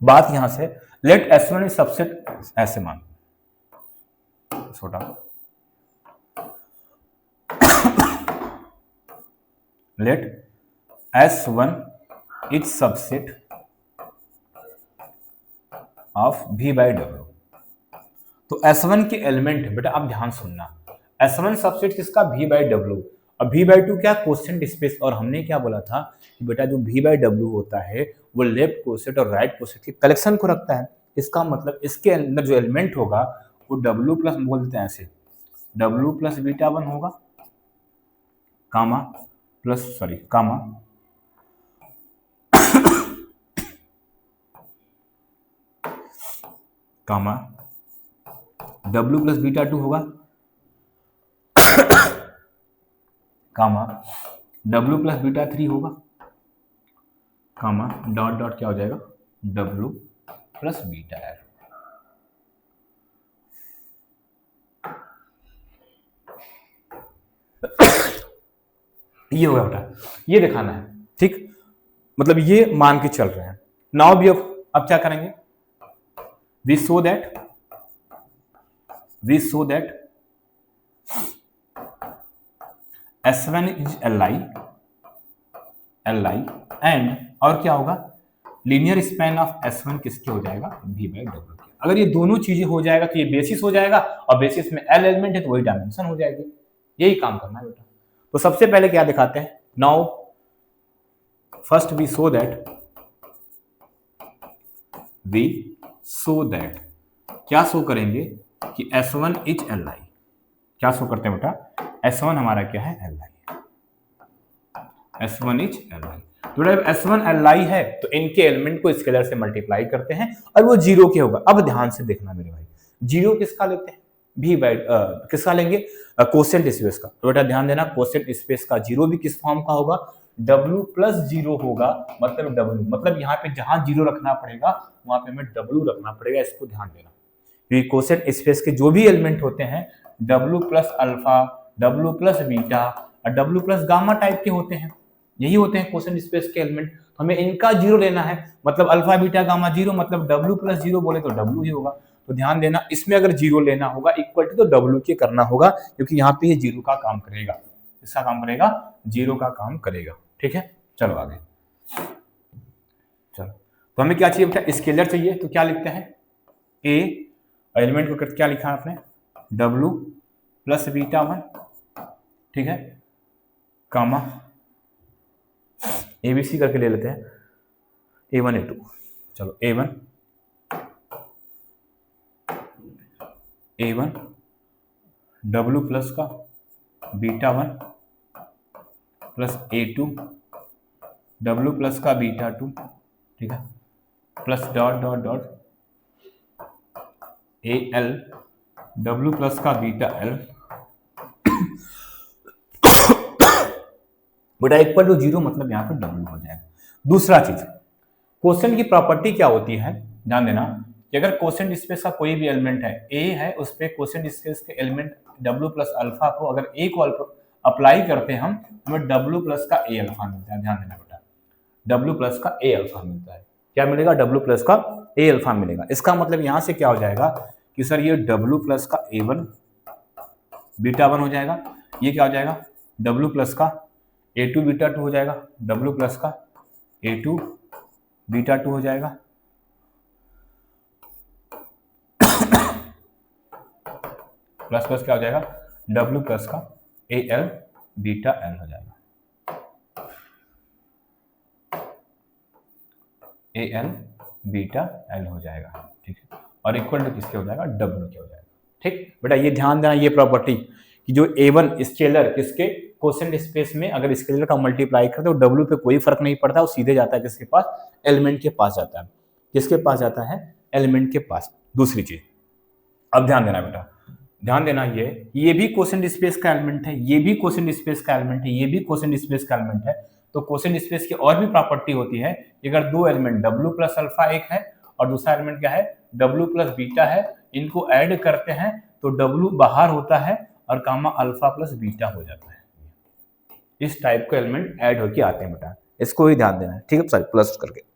बात यहां से, लेट S1 इज सबसेट, ऐसे मान छोटा, let S1 is subset of v by W. तो S1 के एलिमेंट है बेटा, अब ध्यान सुनना, S1 सबसेट किसका, v बाई डब्ल्यू। अब v बाई टू क्या, कोसेंट स्पेस, और हमने क्या बोला था कि बेटा जो v बाई डब्ल्यू होता है वो लेफ्ट कोसेट और राइट कोसेट के कलेक्शन को रखता है। इसका मतलब इसके अंदर जो एलिमेंट होगा वो w प्लस, बोल देते हैं ऐसे, w प्लस बीटा वन होगा, कामा प्लस सॉरी कामा कामा w प्लस बीटा टू होगा, कामा w प्लस बीटा थ्री होगा, कामा डॉट डॉट क्या हो जाएगा, w प्लस बीटा एल। ये होगा बेटा, ये दिखाना है। ठीक, मतलब ये मान के चल रहे हैं। नाउ भी अब क्या करेंगे, we show that S1 is L I and, और क्या होगा, लीनियर स्पैन ऑफ S1 किसके हो जाएगा, v बाई डब्ल्यू के। अगर ये दोनों चीजें हो जाएगा तो ये बेसिस हो जाएगा, और बेसिस में l एलिमेंट है तो वही डायमेंशन हो जाएगी। यही काम करना है बेटा। तो सबसे पहले क्या दिखाते हैं, now first we show that क्या शो करेंगे कि S1 इज एल आई। क्या शो करते हैं बेटा, S1 हमारा क्या है, L I, S1 is L आई। तो जब S1 एल आई है तो इनके एलिमेंट को स्केलर से मल्टीप्लाई करते हैं और वो जीरो के होगा। अब ध्यान से देखना मेरे भाई, जीरो किसका लेते हैं, v बाई किसका लेंगे, कोसेंट स्पेस का। तो बेटा ध्यान देना, कोसेंट स्पेस का जीरो भी किस फॉर्म का होगा, w प्लस जीरो होगा, मतलब w, मतलब यहाँ पे जहां जीरो रखना पड़ेगा वहां पे हमें w रखना पड़ेगा, इसको ध्यान देना। क्योंकि कोसेंट स्पेस के जो भी एलिमेंट होते हैं w plus alpha, w plus beta और w प्लस गामा टाइप के होते हैं, यही होते हैं कोसेंट स्पेस के एलिमेंट। तो हमें इनका जीरो लेना है, मतलब अल्फा बीटा गामा जीरो, मतलब w प्लस जीरो बोले तो w ही होगा। तो ध्यान देना, इसमें अगर जीरो लेना होगा इक्वल टू तो w के करना होगा, क्योंकि यहाँ पे ये जीरो का काम करेगा, इसका काम करेगा, जीरो का काम करेगा। ठीक है, चलो आगे चलो। तो हमें क्या चाहिए बेटा, स्केलर चाहिए, तो क्या लिखते हैं, a एलिमेंट को क्या लिखा है आपने, w प्लस बीटा वन, ठीक है, कामा ABC करके ले लेते हैं, a1 a2, चलो a1 w प्लस का beta one plus a2 w plus का बीटा टू, ठीक है, plus dot dot dot A L W plus का बीटा एल बेटा इक्वल टू 0, मतलब यहाँ पे डब्ल्यू हो जाएगा। दूसरा चीज, क्वोशेंट की प्रॉपर्टी क्या होती है, ध्यान देना कि अगर क्वोशेंट स्पेस का कोई भी एलिमेंट है, ए है, उस पे क्वोशेंट स्पेस के एलिमेंट डब्ल्यू प्लस अल्फा को अगर ए को अप्लाई करते हैं हम, हमें डब्ल्यू प्लस का ए अल्फा मिलता है। ध्यान देना बेटा, डब्ल्यू प्लस का ए अल्फा मिलता है। क्या मिलेगा? डब्ल्यू प्लस का ए अल्फा मिलेगा। इसका मतलब यहां से क्या हो जाएगा कि सर ये डब्ल्यू प्लस का ए वन बीटा वन हो जाएगा, ये क्या हो जाएगा? डब्ल्यू प्लस का ए टू बीटा टू हो जाएगा, डब्ल्यू प्लस का ए टू बीटा टू हो जाएगा, प्लस प्लस क्या हो जाएगा? डब्ल्यू प्लस का ए एल बीटा एल हो जाएगा, ए एल बीटा एल हो जाएगा, ठीक है। और इक्वल टू किसके हो जाएगा? डब्ल्यू के हो जाएगा, ठीक बेटा। ये ध्यान देना ये प्रॉपर्टी कि जो ए1 स्केलर किसके क्वोशेंट स्पेस में अगर स्केलर का मल्टीप्लाई करते हो डब्ल्यू पे कोई फर्क नहीं पड़ता, वो सीधे जाता है किसके पास? एलिमेंट के पास जाता है। किसके पास जाता है? एलिमेंट के पास। दूसरी चीज, अब ध्यान देना बेटा, ध्यान देना, ये भी क्वोशेंट स्पेस का एलिमेंट है, ये भी क्वोशेंट स्पेस का एलिमेंट है, ये भी क्वोशेंट स्पेस का एलिमेंट है। तो क्वोशेंट स्पेस की और भी प्रॉपर्टी होती है कि अगर दो एलिमेंट डब्ल्यू प्लस अल्फा एक है और दूसरा एलिमेंट क्या है? डब्ल्यू प्लस बीटा है, इनको ऐड करते हैं तो डब्ल्यू बाहर होता है और गामा अल्फा प्लस बीटा हो जाता है। इस टाइप के एलिमेंट ऐड होके आते हैं बेटा, इसको ही ध्यान देना है, ठीक है। सॉरी, प्लस करके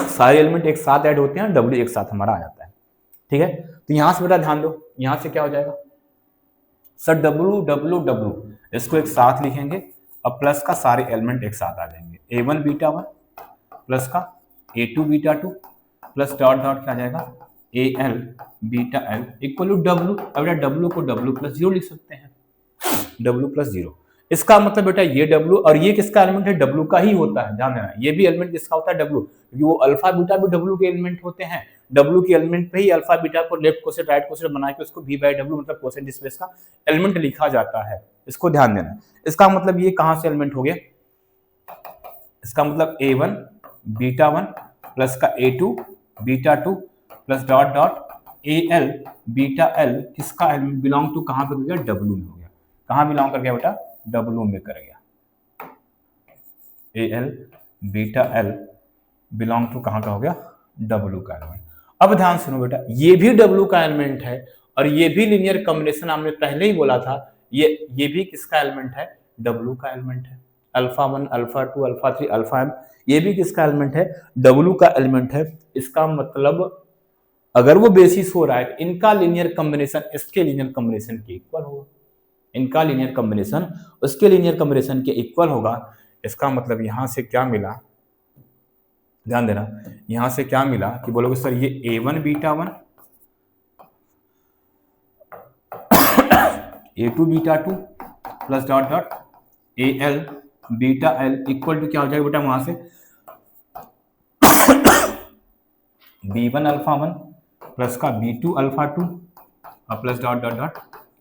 सारे एलिमेंट एक साथ ऐड होते हैं, डब्ल्यू एक साथ हमारा आ जाता है, ठीक है। तो यहां से बेटा ध्यान दो, यहां से क्या हो जाएगा? सर डब्ल्यू डब्ल्यू डब्ल्यू, इसको एक साथ लिखेंगे और प्लस का सारे एलिमेंट एक साथ आ जाएंगे, A one beta one plus का A two beta two plus dot dot क्या आ जाएगा? A L beta L equal to W. अब बेटा डब्ल्यू को डब्ल्यू प्लस जीरो लिख सकते हैं, डब्ल्यू प्लस जीरो। इसका मतलब बेटा ये डब्ल्यू और ये किसका एलिमेंट है? डब्ल्यू का ही होता है। ध्यान देना, ये भी एलिमेंट किसका होता है? डब्ल्यू, क्योंकि वो अल्फा बीटा भी डब्ल्यू के एलिमेंट होते हैं। डब्ल्यू के एलिमेंट पे ही अल्फा बीटा को लेफ्ट क्वोशेंट राइट क्वोशेंट बना के उसको v बाय डब्ल्यू मतलब क्वोशेंट स्पेस का एलिमेंट लिखा जाता है। इसको ध्यान देना। इसका मतलब ये कहां से एलिमेंट हो गया? इसका मतलब A one beta one plus का A two beta two plus dot dot A L beta L किसका एलिमेंट बिलोंग टू कहां पे हो गया? डब्ल्यू में हो गया। कहां बिलोंग कर गया बेटा? डब्ल्यू में कर गया। A L beta L belong to कहां का हो गया? डब्ल्यू का एलिमेंट। अब ध्यान सुनो बेटा, ये भी डब्ल्यू का एलिमेंट है और ये भी लीनियर कॉम्बिनेशन हमने पहले ही बोला था, ये भी किसका एलिमेंट है? डब्ल्यू का एलिमेंट है। Alpha one alpha two alpha three alpha M, ये भी किसका एलिमेंट है? डब्ल्यू का एलिमेंट है। इसका मतलब अगर वो बेसिस हो रहा है तो इनका लीनियर कॉम्बिनेशन इसके लीनियर कॉम्बिनेशन के इक्वल होगा, इनका लीनियर कॉम्बिनेशन उसके लीनियर कॉम्बिनेशन के इक्वल होगा। इसका मतलब यहां से क्या मिला? ध्यान देना, यहां से क्या मिला कि बोलोगे सर ये A one beta one A two beta two plus dot dot A L beta L equal to क्या हो जाएगा बेटा? वहां से B one alpha one plus का बी टू अल्फा टू और plus dot dot dot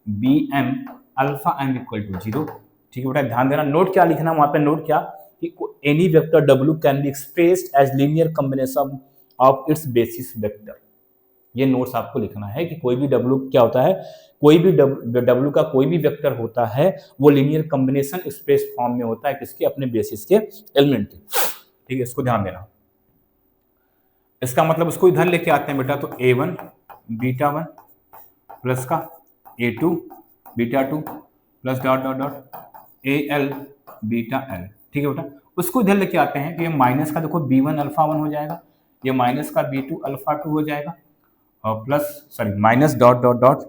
B M alpha M equal to zero, ठीक है बेटा। ध्यान देना, नोट क्या लिखना वहां पे? नोट क्या कि any vector W can be expressed as linear combination of its basis vector. ये नोट्स आपको लिखना है कि कोई भी डब्ल्यू क्या होता है, कोई भी डब्ल्यू का कोई भी वेक्टर होता है वो लीनियर कॉम्बिनेशन स्पेस फॉर्म में होता है किसके? अपने बेसिस के एलिमेंट के, ठीक है। इसको ध्यान देना। इसका मतलब उसको इधर लेके आते हैं बेटा, तो A one beta one plus का A two beta two plus dot dot dot A L beta L, ठीक है बेटा। उसको इधर लेके आते हैं कि ये माइनस का देखो बी वन अल्फा वन हो जाएगा, ये माइनस का बी टू अल्फा टू हो जाएगा और plus sorry minus dot dot dot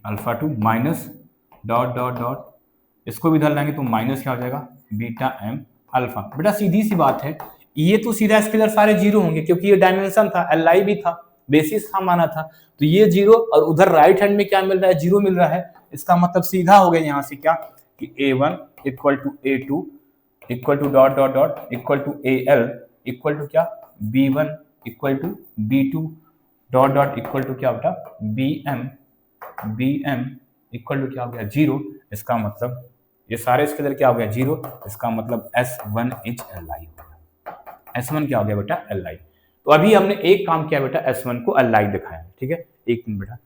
alpha two minus dot dot dot, इसको भी इधर लाएंगे तो माइनस क्या हो जाएगा? Beta M alpha. बेटा सीधी सी बात है, ये तो सीधा स्केलर सारे जीरो होंगे क्योंकि ये डायमेंशन था, एल आई भी था, बेसिस था माना था, तो ये जीरो और उधर राइट हैंड में क्या मिल रहा है? जीरो मिल रहा है। इसका मतलब सीधा हो गया यहाँ से क्या कि A one equal to A two equal to dot dot dot equal to A L equal to क्या? B one equal to B two dot dot equal to क्या बेटा? बी एम इक्वल टू क्या हो गया? जीरो। इसका मतलब ये सारे स्केलर क्या हो गया? जीरो। इसका मतलब S one H L I हो गया। S1 क्या हो गया बेटा Li। तो अभी हमने एक काम किया बेटा, S1 को Li दिखाया, ठीक है। एक मिनट बेटा,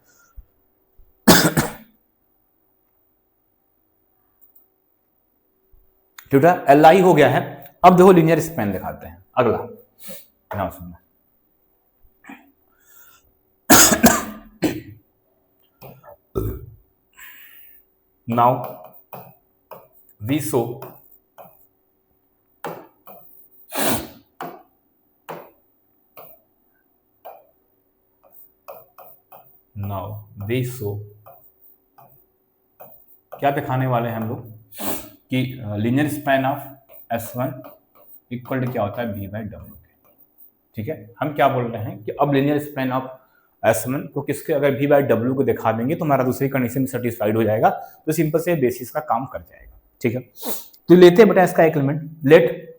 बेटा Li हो गया है। अब देखो लीनियर स्पैन दिखाते हैं, अगला ध्यान सुनना। नाउ वी सो क्या दिखाने वाले हैं हम लोग कि linear span of S1 equal to क्या होता है, V बाई डब्ल्यू। ठीक है, हम क्या बोल रहे हैं कि अब लीनियर स्पैन ऑफ S1 को किसके अगर V बाई डब्ल्यू को दिखा देंगे तो हमारा दूसरी कंडीशन सेटिस्फाइड हो जाएगा, तो सिंपल से बेसिस का काम कर जाएगा। ठीक है, तो लेते हैं बेटा इसका एक element, let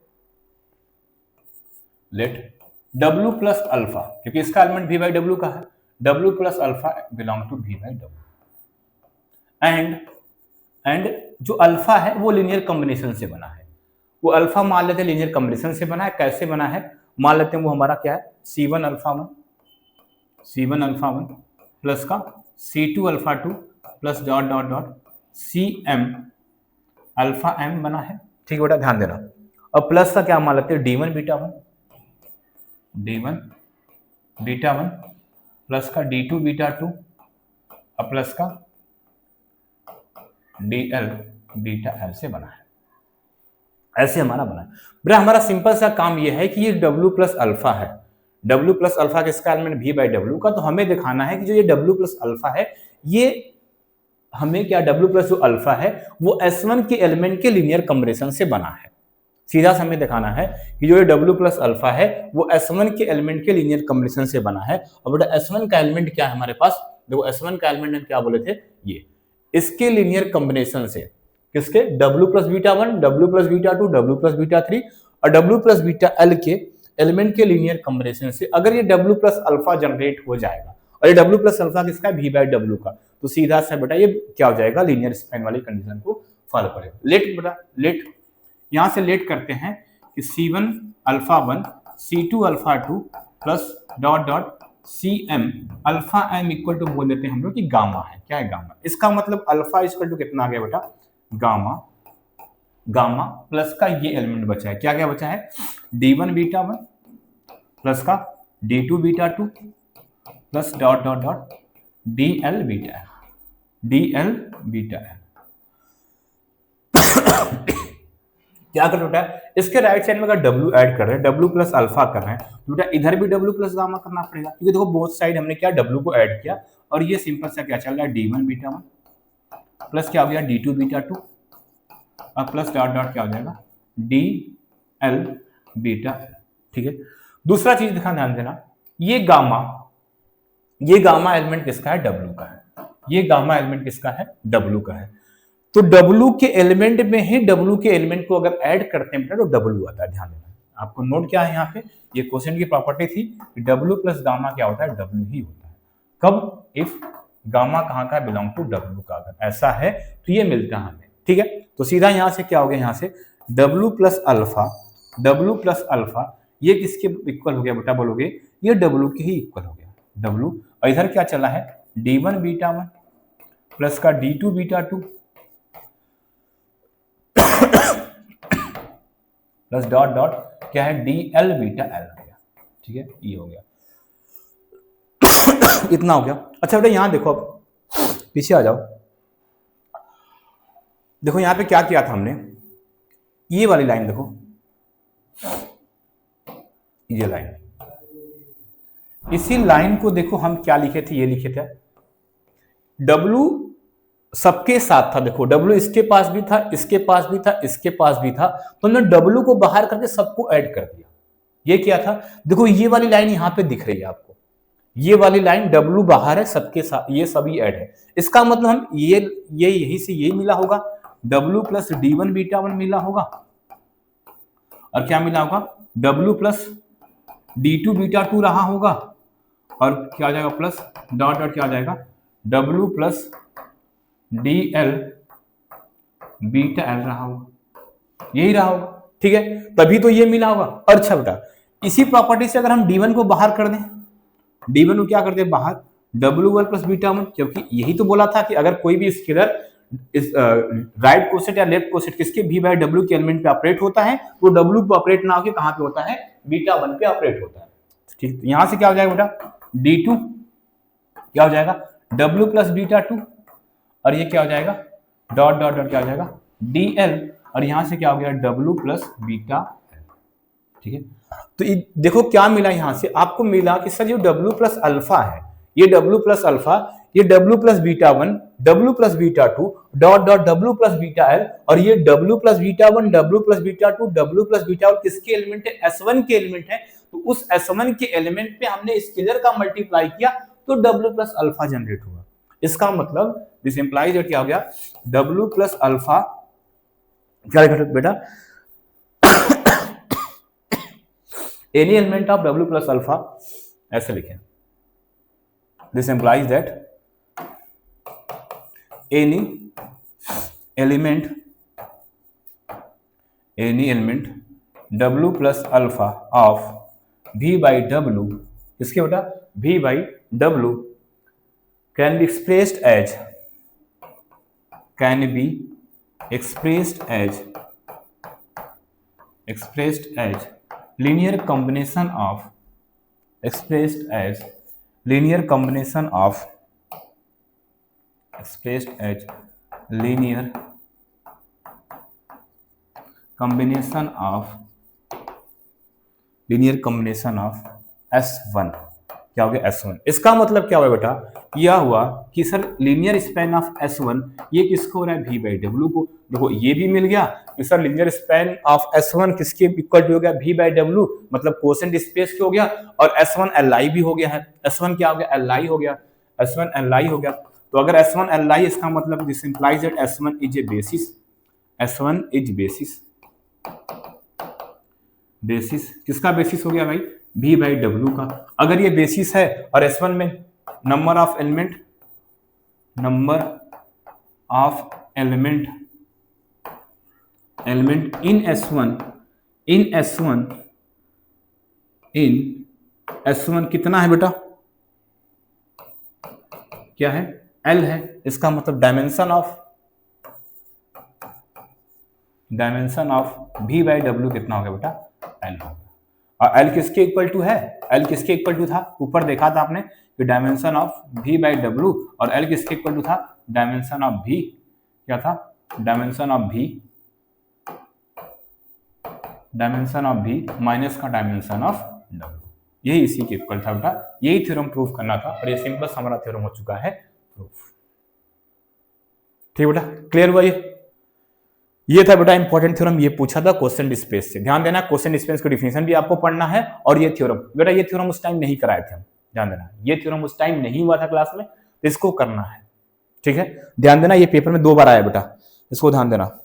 W plus alpha, क्योंकि इसका एलिमेंट V बाई डब्ल्यू का है, W plus alpha belong to V by W, and जो अल्फा है वो लीनियर कॉम्बिनेशन से बना है। वो अल्फा मान लेते हैं लीनियर कॉम्बिनेशन से बना है। कैसे बना है मान लेते हैं, वो हमारा क्या है, C1 अल्फा 1 प्लस का C2 alpha 2 plus dot dot dot CM alpha M बना है। ठीक है बेटा, ध्यान देना। अब प्लस का क्या मान लेते हैं, D1 बीटा 1 प्लस का D2 बीटा 2 और प्लस का DL बीटा L से बना है। ऐसे हमारा बना है बेटा। हमारा सिंपल सा काम यह है कि ये W प्लस अल्फा है, W प्लस अल्फा किसका एलिमेंट, V बाई डब्ल्यू का। तो हमें दिखाना है कि जो ये W प्लस अल्फा है, ये हमें क्या, W प्लस जो अल्फा है वो S1 के एलिमेंट के लीनियर कॉम्बिनेशन से बना है। सीधा हमें दिखाना है कि जो ये W प्लस अल्फा है वो S1 के एलिमेंट के लीनियर कॉम्बिनेशन से बना है। और बेटा S1 का एलिमेंट क्या है हमारे पास, देखो S1 का एलिमेंट हम क्या बोले थे, ये इसके लीनियर कॉम्बिनेशन से, किसके, W plus beta 1, W plus beta 2, W plus beta 3 और W प्लस बीटा L के एलिमेंट के लीनियर कॉम्बिनेशन से अगर ये W प्लस अल्फा जनरेट हो जाएगा, और ये W प्लस अल्फा किसका है, V बाई डब्ल्यू का, तो सीधा सा बेटा ये क्या हो जाएगा, लीनियर स्पैन वाली कंडीशन को फॉलो करेगा। लेट बेटा, लेट यहां से लेट करते हैं कि C1 alpha 1 C2 alpha 2 plus dot dot CM alpha M equal to बोल देते हैं हम लोग कि गामा है। क्या है, गामा। इसका मतलब अल्फा इक्वल टू कितना आ गया बेटा, गामा प्लस का ये एलिमेंट बचा है, क्या क्या बचा है, D1 बीटा 1 प्लस का D2 beta 2 plus dot dot dot DL beta L। क्या कर बेटा, इसके राइट साइड में अगर W ऐड कर रहे हैं, W प्लस अल्फा कर रहे हैं, तो बेटा इधर भी W प्लस गामा करना पड़ेगा, क्योंकि देखो बोथ साइड हमने क्या W को ऐड किया, और ये सिंपल सा क्या चल रहा है, D1 बीटा 1 प्लस क्या हो गया D2 बीटा 2 और प्लस डॉट डॉट क्या हो जाएगा DL बीटा L। ठीक है, दूसरा चीज ध्यान देना, ये गामा एलिमेंट किसका है, W का है। ये गामा एलिमेंट किसका है, W का है। तो W के एलिमेंट में ही W के एलिमेंट को अगर ऐड करते हैं तो W आता है। ध्यान देना, आपको नोट क्या है यहाँ पे, ये क्वेश्चन की प्रॉपर्टी थी कि W प्लस गामा क्या होता है, W ही होता है। कब, इफ गामा कहाँ का, बिलोंग टू W का। अगर ऐसा है तो ये मिलता है हमें। ठीक है, तो सीधा यहाँ से क्या हो गया, यहाँ से W प्लस अल्फा ये किसके इक्वल हो गया बेटा, बोलोगे ये W के ही इक्वल हो गया। W और इधर क्या चला है, D1 बीटा 1 प्लस का D2 beta 2 plus dot dot क्या है, DL बीटा L हो गया। ठीक है, ये हो गया, इतना हो गया। अच्छा बेटा यहाँ देखो, अब पीछे आ जाओ, देखो यहाँ पे क्या किया था हमने, ये वाली लाइन देखो, ये लाइन, इसी लाइन को देखो हम क्या लिखे थे, ये लिखे थे W सबके साथ था। देखो W इसके पास भी था, इसके पास भी था, इसके पास भी था, तो हमने W को बाहर करके सबको ऐड कर दिया। ये क्या था, देखो ये वाली लाइन यहां पे दिख रही है आपको, ये वाली लाइन W बाहर है, सबके साथ ये सभी ऐड है। इसका मतलब हम ये यही से ये मिला होगा, W प्लस D1 बीटा 1 मिला होगा, और क्या मिला होगा, W प्लस D2 बीटा 2 रहा होगा, और क्या आ जाएगा प्लस डॉट डॉट क्या आ जाएगा, W plus DL beta L रहा होगा, यही रहा होगा। ठीक है, तभी तो ये मिला होगा। और अच्छा बेटा इसी प्रॉपर्टी से अगर हम D1 को बाहर कर दें, D1 को क्या करते हैं बाहर, W1 प्लस बीटा 1, क्योंकि यही तो बोला था कि अगर कोई भी स्केलर इस राइट कोसेट या लेफ्ट कोसेट किसके V बाय W के एलिमेंट पे ऑपरेट होता है, वो W पे ऑपरेट ना होकर कहां पे होता है, बीटा 1 पे ऑपरेट होता है। ठीक, तो यहां से क्या हो जाएगा बेटा, D2 क्या हो जाएगा, W प्लस बीटा 2, और ये क्या हो जाएगा, डॉट डॉट डॉट क्या हो जाएगा, DL, और यहां से क्या हो गया, W प्लस बीटा। ठीक है, तो देखो क्या मिला यहां से आपको, मिला कि सर ये W प्लस अल्फा है, ये W प्लस अल्फा, ये W plus beta 1, W plus beta 2, dot dot W plus beta L, और ये W plus beta 1, W plus beta 2, W plus beta1 किसके एलिमेंट है, S1 के एलिमेंट है। तो उस S1 के एलिमेंट पे हमने स्केलर का मल्टीप्लाई किया तो W प्लस अल्फा जनरेट हुआ। इसका मतलब दिस इंप्लाइज क्या हो गया, W प्लस अल्फा क्या लिखा बेटा, any element of W plus alpha, ऐसे लिखें, this implies that any element W plus alpha of V by W, इसके बेटा V by W can be expressed as linear combination of expressed as linear combination of S1, क्या हो गया S1। इसका मतलब क्या हुआ बेटा, यह हुआ कि sir linear span of S1 ये किसको हो रहा है, V बाई W को। देखो ये भी मिल गया कि sir linear span of S1 किसके इक्वल हो गया, V बाई W, मतलब कोसेंट स्पेस के हो गया, और S1 Li भी हो गया है, S1 क्या हो गया, Li हो गया, S1 Li हो गया। तो अगर S1 Li, इसका मतलब this implies that S1 is a basis, S1 is basis किसका बेसिस हो गया भाई, V बाई W का। अगर ये बेसिस है और S1 में number of element in S1 कितना है बेटा, क्या है, L है। इसका मतलब dimension of V by W कितना हो गया बेटा, L हो गया। और L किसके इक्वल टू है, L किसके इक्वल टू था, ऊपर देखा था आपने कि dimension of V by W, और L किसके इक्वल टू था, डायमेंशन ऑफ V, क्या था, डायमेंशन ऑफ V माइनस का डायमेंशन ऑफ W, यही इसी के इक्वल था बेटा। यही थ्योरम प्रूव करना था, और ये सिंपल हमारा थ्योरम हो चुका है प्रूफ। ठीक बेटा, क्लियर हुआ ये था बेटा इंपॉर्टेंट थ्योरम, ये पूछा था क्वेश्चन स्पेस से। ध्यान देना, क्वेश्चन स्पेस की डिफिनेशन भी आपको पढ़ना है, और ये थ्योरम बेटा, ये थ्योरम उस टाइम नहीं कराए थे हम, ध्यान देना, ये थ्योरम उस टाइम नहीं हुआ था क्लास में, तो इसको करना है। ठीक है, ध्यान देना, ये पेपर में 2 बार आया बेटा, इसको ध्यान देना।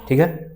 ठीक है,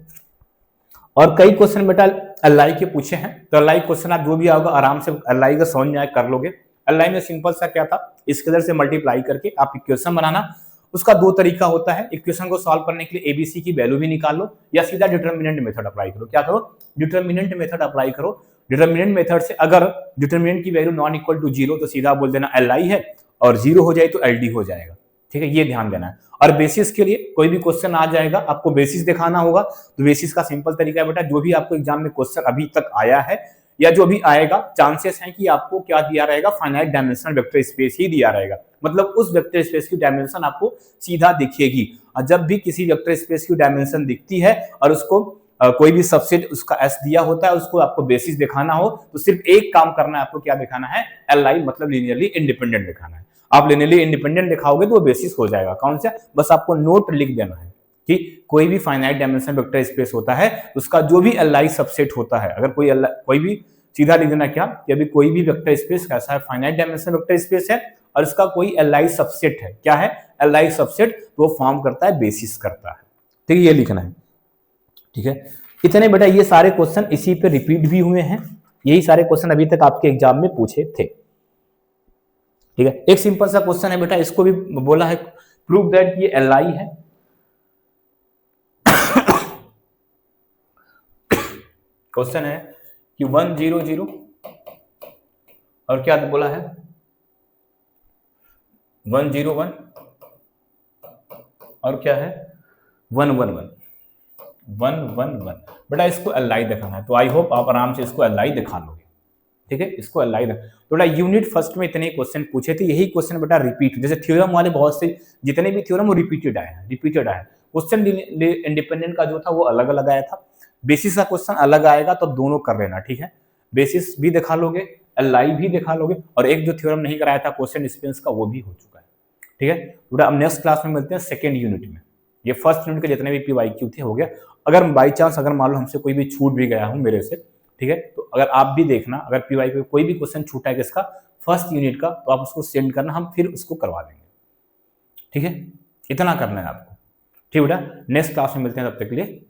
और कई क्वेश्चन बेटा एलआई के पूछे हैं, तो एलआई क्वेश्चन आप जो भी आओगे आराम से एलआई का समझ में आए कर लोगे। एलआई में सिंपल सा क्या था, स्केलर से मल्टीप्लाई करके आप इक्वेशन बनाना। उसका 2 तरीका होता है, इक्वेशन को सॉल्व करने के लिए एबीसी की वैल्यू भी निकाल लो, या सीधा डिटरमिनेंट मेथड अप्लाई करो। क्या करो, डिटरमिनेंट मेथड अप्लाई करो। डिटरमिनेंट मेथड से अगर डिटरमिनेंट की वैल्यू नॉन इक्वल टू 0 तो सीधा बोल देना एलआई है, और 0 हो जाए तो एलडी हो जाएगा। ठीक है, ये ध्यान देना है। और बेसिस के लिए कोई भी क्वेश्चन आ जाएगा, आपको बेसिस दिखाना होगा, तो बेसिस का सिंपल तरीका है बेटा, जो भी आपको एग्जाम में क्वेश्चन अभी तक आया है या जो भी आएगा, चांसेस हैं कि आपको क्या दिया रहेगा, फाइनाइट डायमेंशनल वेक्टर स्पेस ही दिया रहेगा। मतलब उस वेक्टर स्पेस की डायमेंशन आपको सीधा दिखेगी। और जब भी किसी वेक्टर स्पेस की डायमेंशन दिखती है और उसको कोई भी सबसेट उसका एस दिया होता है, उसको आपको बेसिस दिखाना हो, तो सिर्फ एक काम करना है, आपको क्या दिखाना है, एलआई मतलब लीनियरली इंडिपेंडेंट दिखाना है। आप लीनियरली इंडिपेंडेंट दिखाओगे तो वो बेसिस हो जाएगा। कौन सा, बस आपको नोट लिख देना है कि कोई भी फाइनाइट डायमेंशन वेक्टर स्पेस होता है, उसका जो भी एलआई सबसेट होता है, अगर कोई भी सीधा लिख देना क्या कि अभी कोई भी वेक्टर स्पेस कैसा है, फाइनाइट डायमेंशन वेक्टर स्पेस है, और इसका कोई एलआई सबसेट है, क्या है, एलआई सबसेट, तो वो फॉर्म करता है, बेसिस करता है। ठीक है, ये लिखना है। ठीक है, इतने बेटा, ये सारे क्वेश्चन इसी पे रिपीट भी हुए हैं, यही सारे क्वेश्चन अभी तक आपके एग्जाम में पूछे थे। ठीक है। एक सिंपल सा क्वेश्चन है बेटा, इसको भी बोला है प्रूव दैट ये एल आई है। क्वेश्चन है कि 100 और क्या बोला है 101 और क्या है 111 111। बेटा इसको एल आई दिखाना है, तो आई होप आप आराम से इसको एल आई दिखा लोगे। ठीक है, इसको एल आई तो बेटा यूनिट फर्स्ट में इतने क्वेश्चन पूछे थे, यही क्वेश्चन बेटा रिपीट, जैसे थ्योरम वाले बहुत से जितने भी थ्योरम वो रिपीटेड आए हैं। क्वेश्चन इंडिपेंडेंट का जो था वो अलग अलग आया था, बेसिस का क्वेश्चन अलग आएगा, तो दोनों कर लेना। ठीक है, बेसिस भी दिखा लोगे, एल आई भी दिखा लोगे, और एक जो थ्योरम नहीं कराया था क्वेश्चन डिस्टेंस का, वो भी हो चुका है। ठीक है, बेटा अब नेक्स्ट क्लास में मिलते हैं सेकेंड यूनिट में। ये फर्स्ट यूनिट के जितने भी PYQ थे हो गया। अगर बाई चांस अगर मान लो हमसे कोई भी छूट भी गया हूं मेरे से, ठीक है, तो अगर आप भी देखना, अगर PYQ कोई भी क्वेश्चन छूटा है किसका फर्स्ट यूनिट का, तो आप उसको सेंड करना, हम फिर उसको करवा देंगे। ठीक है, इतना करना है आपको। ठीक बेटा, नेक्स्ट क्लास में मिलते हैं, तब तक के लिए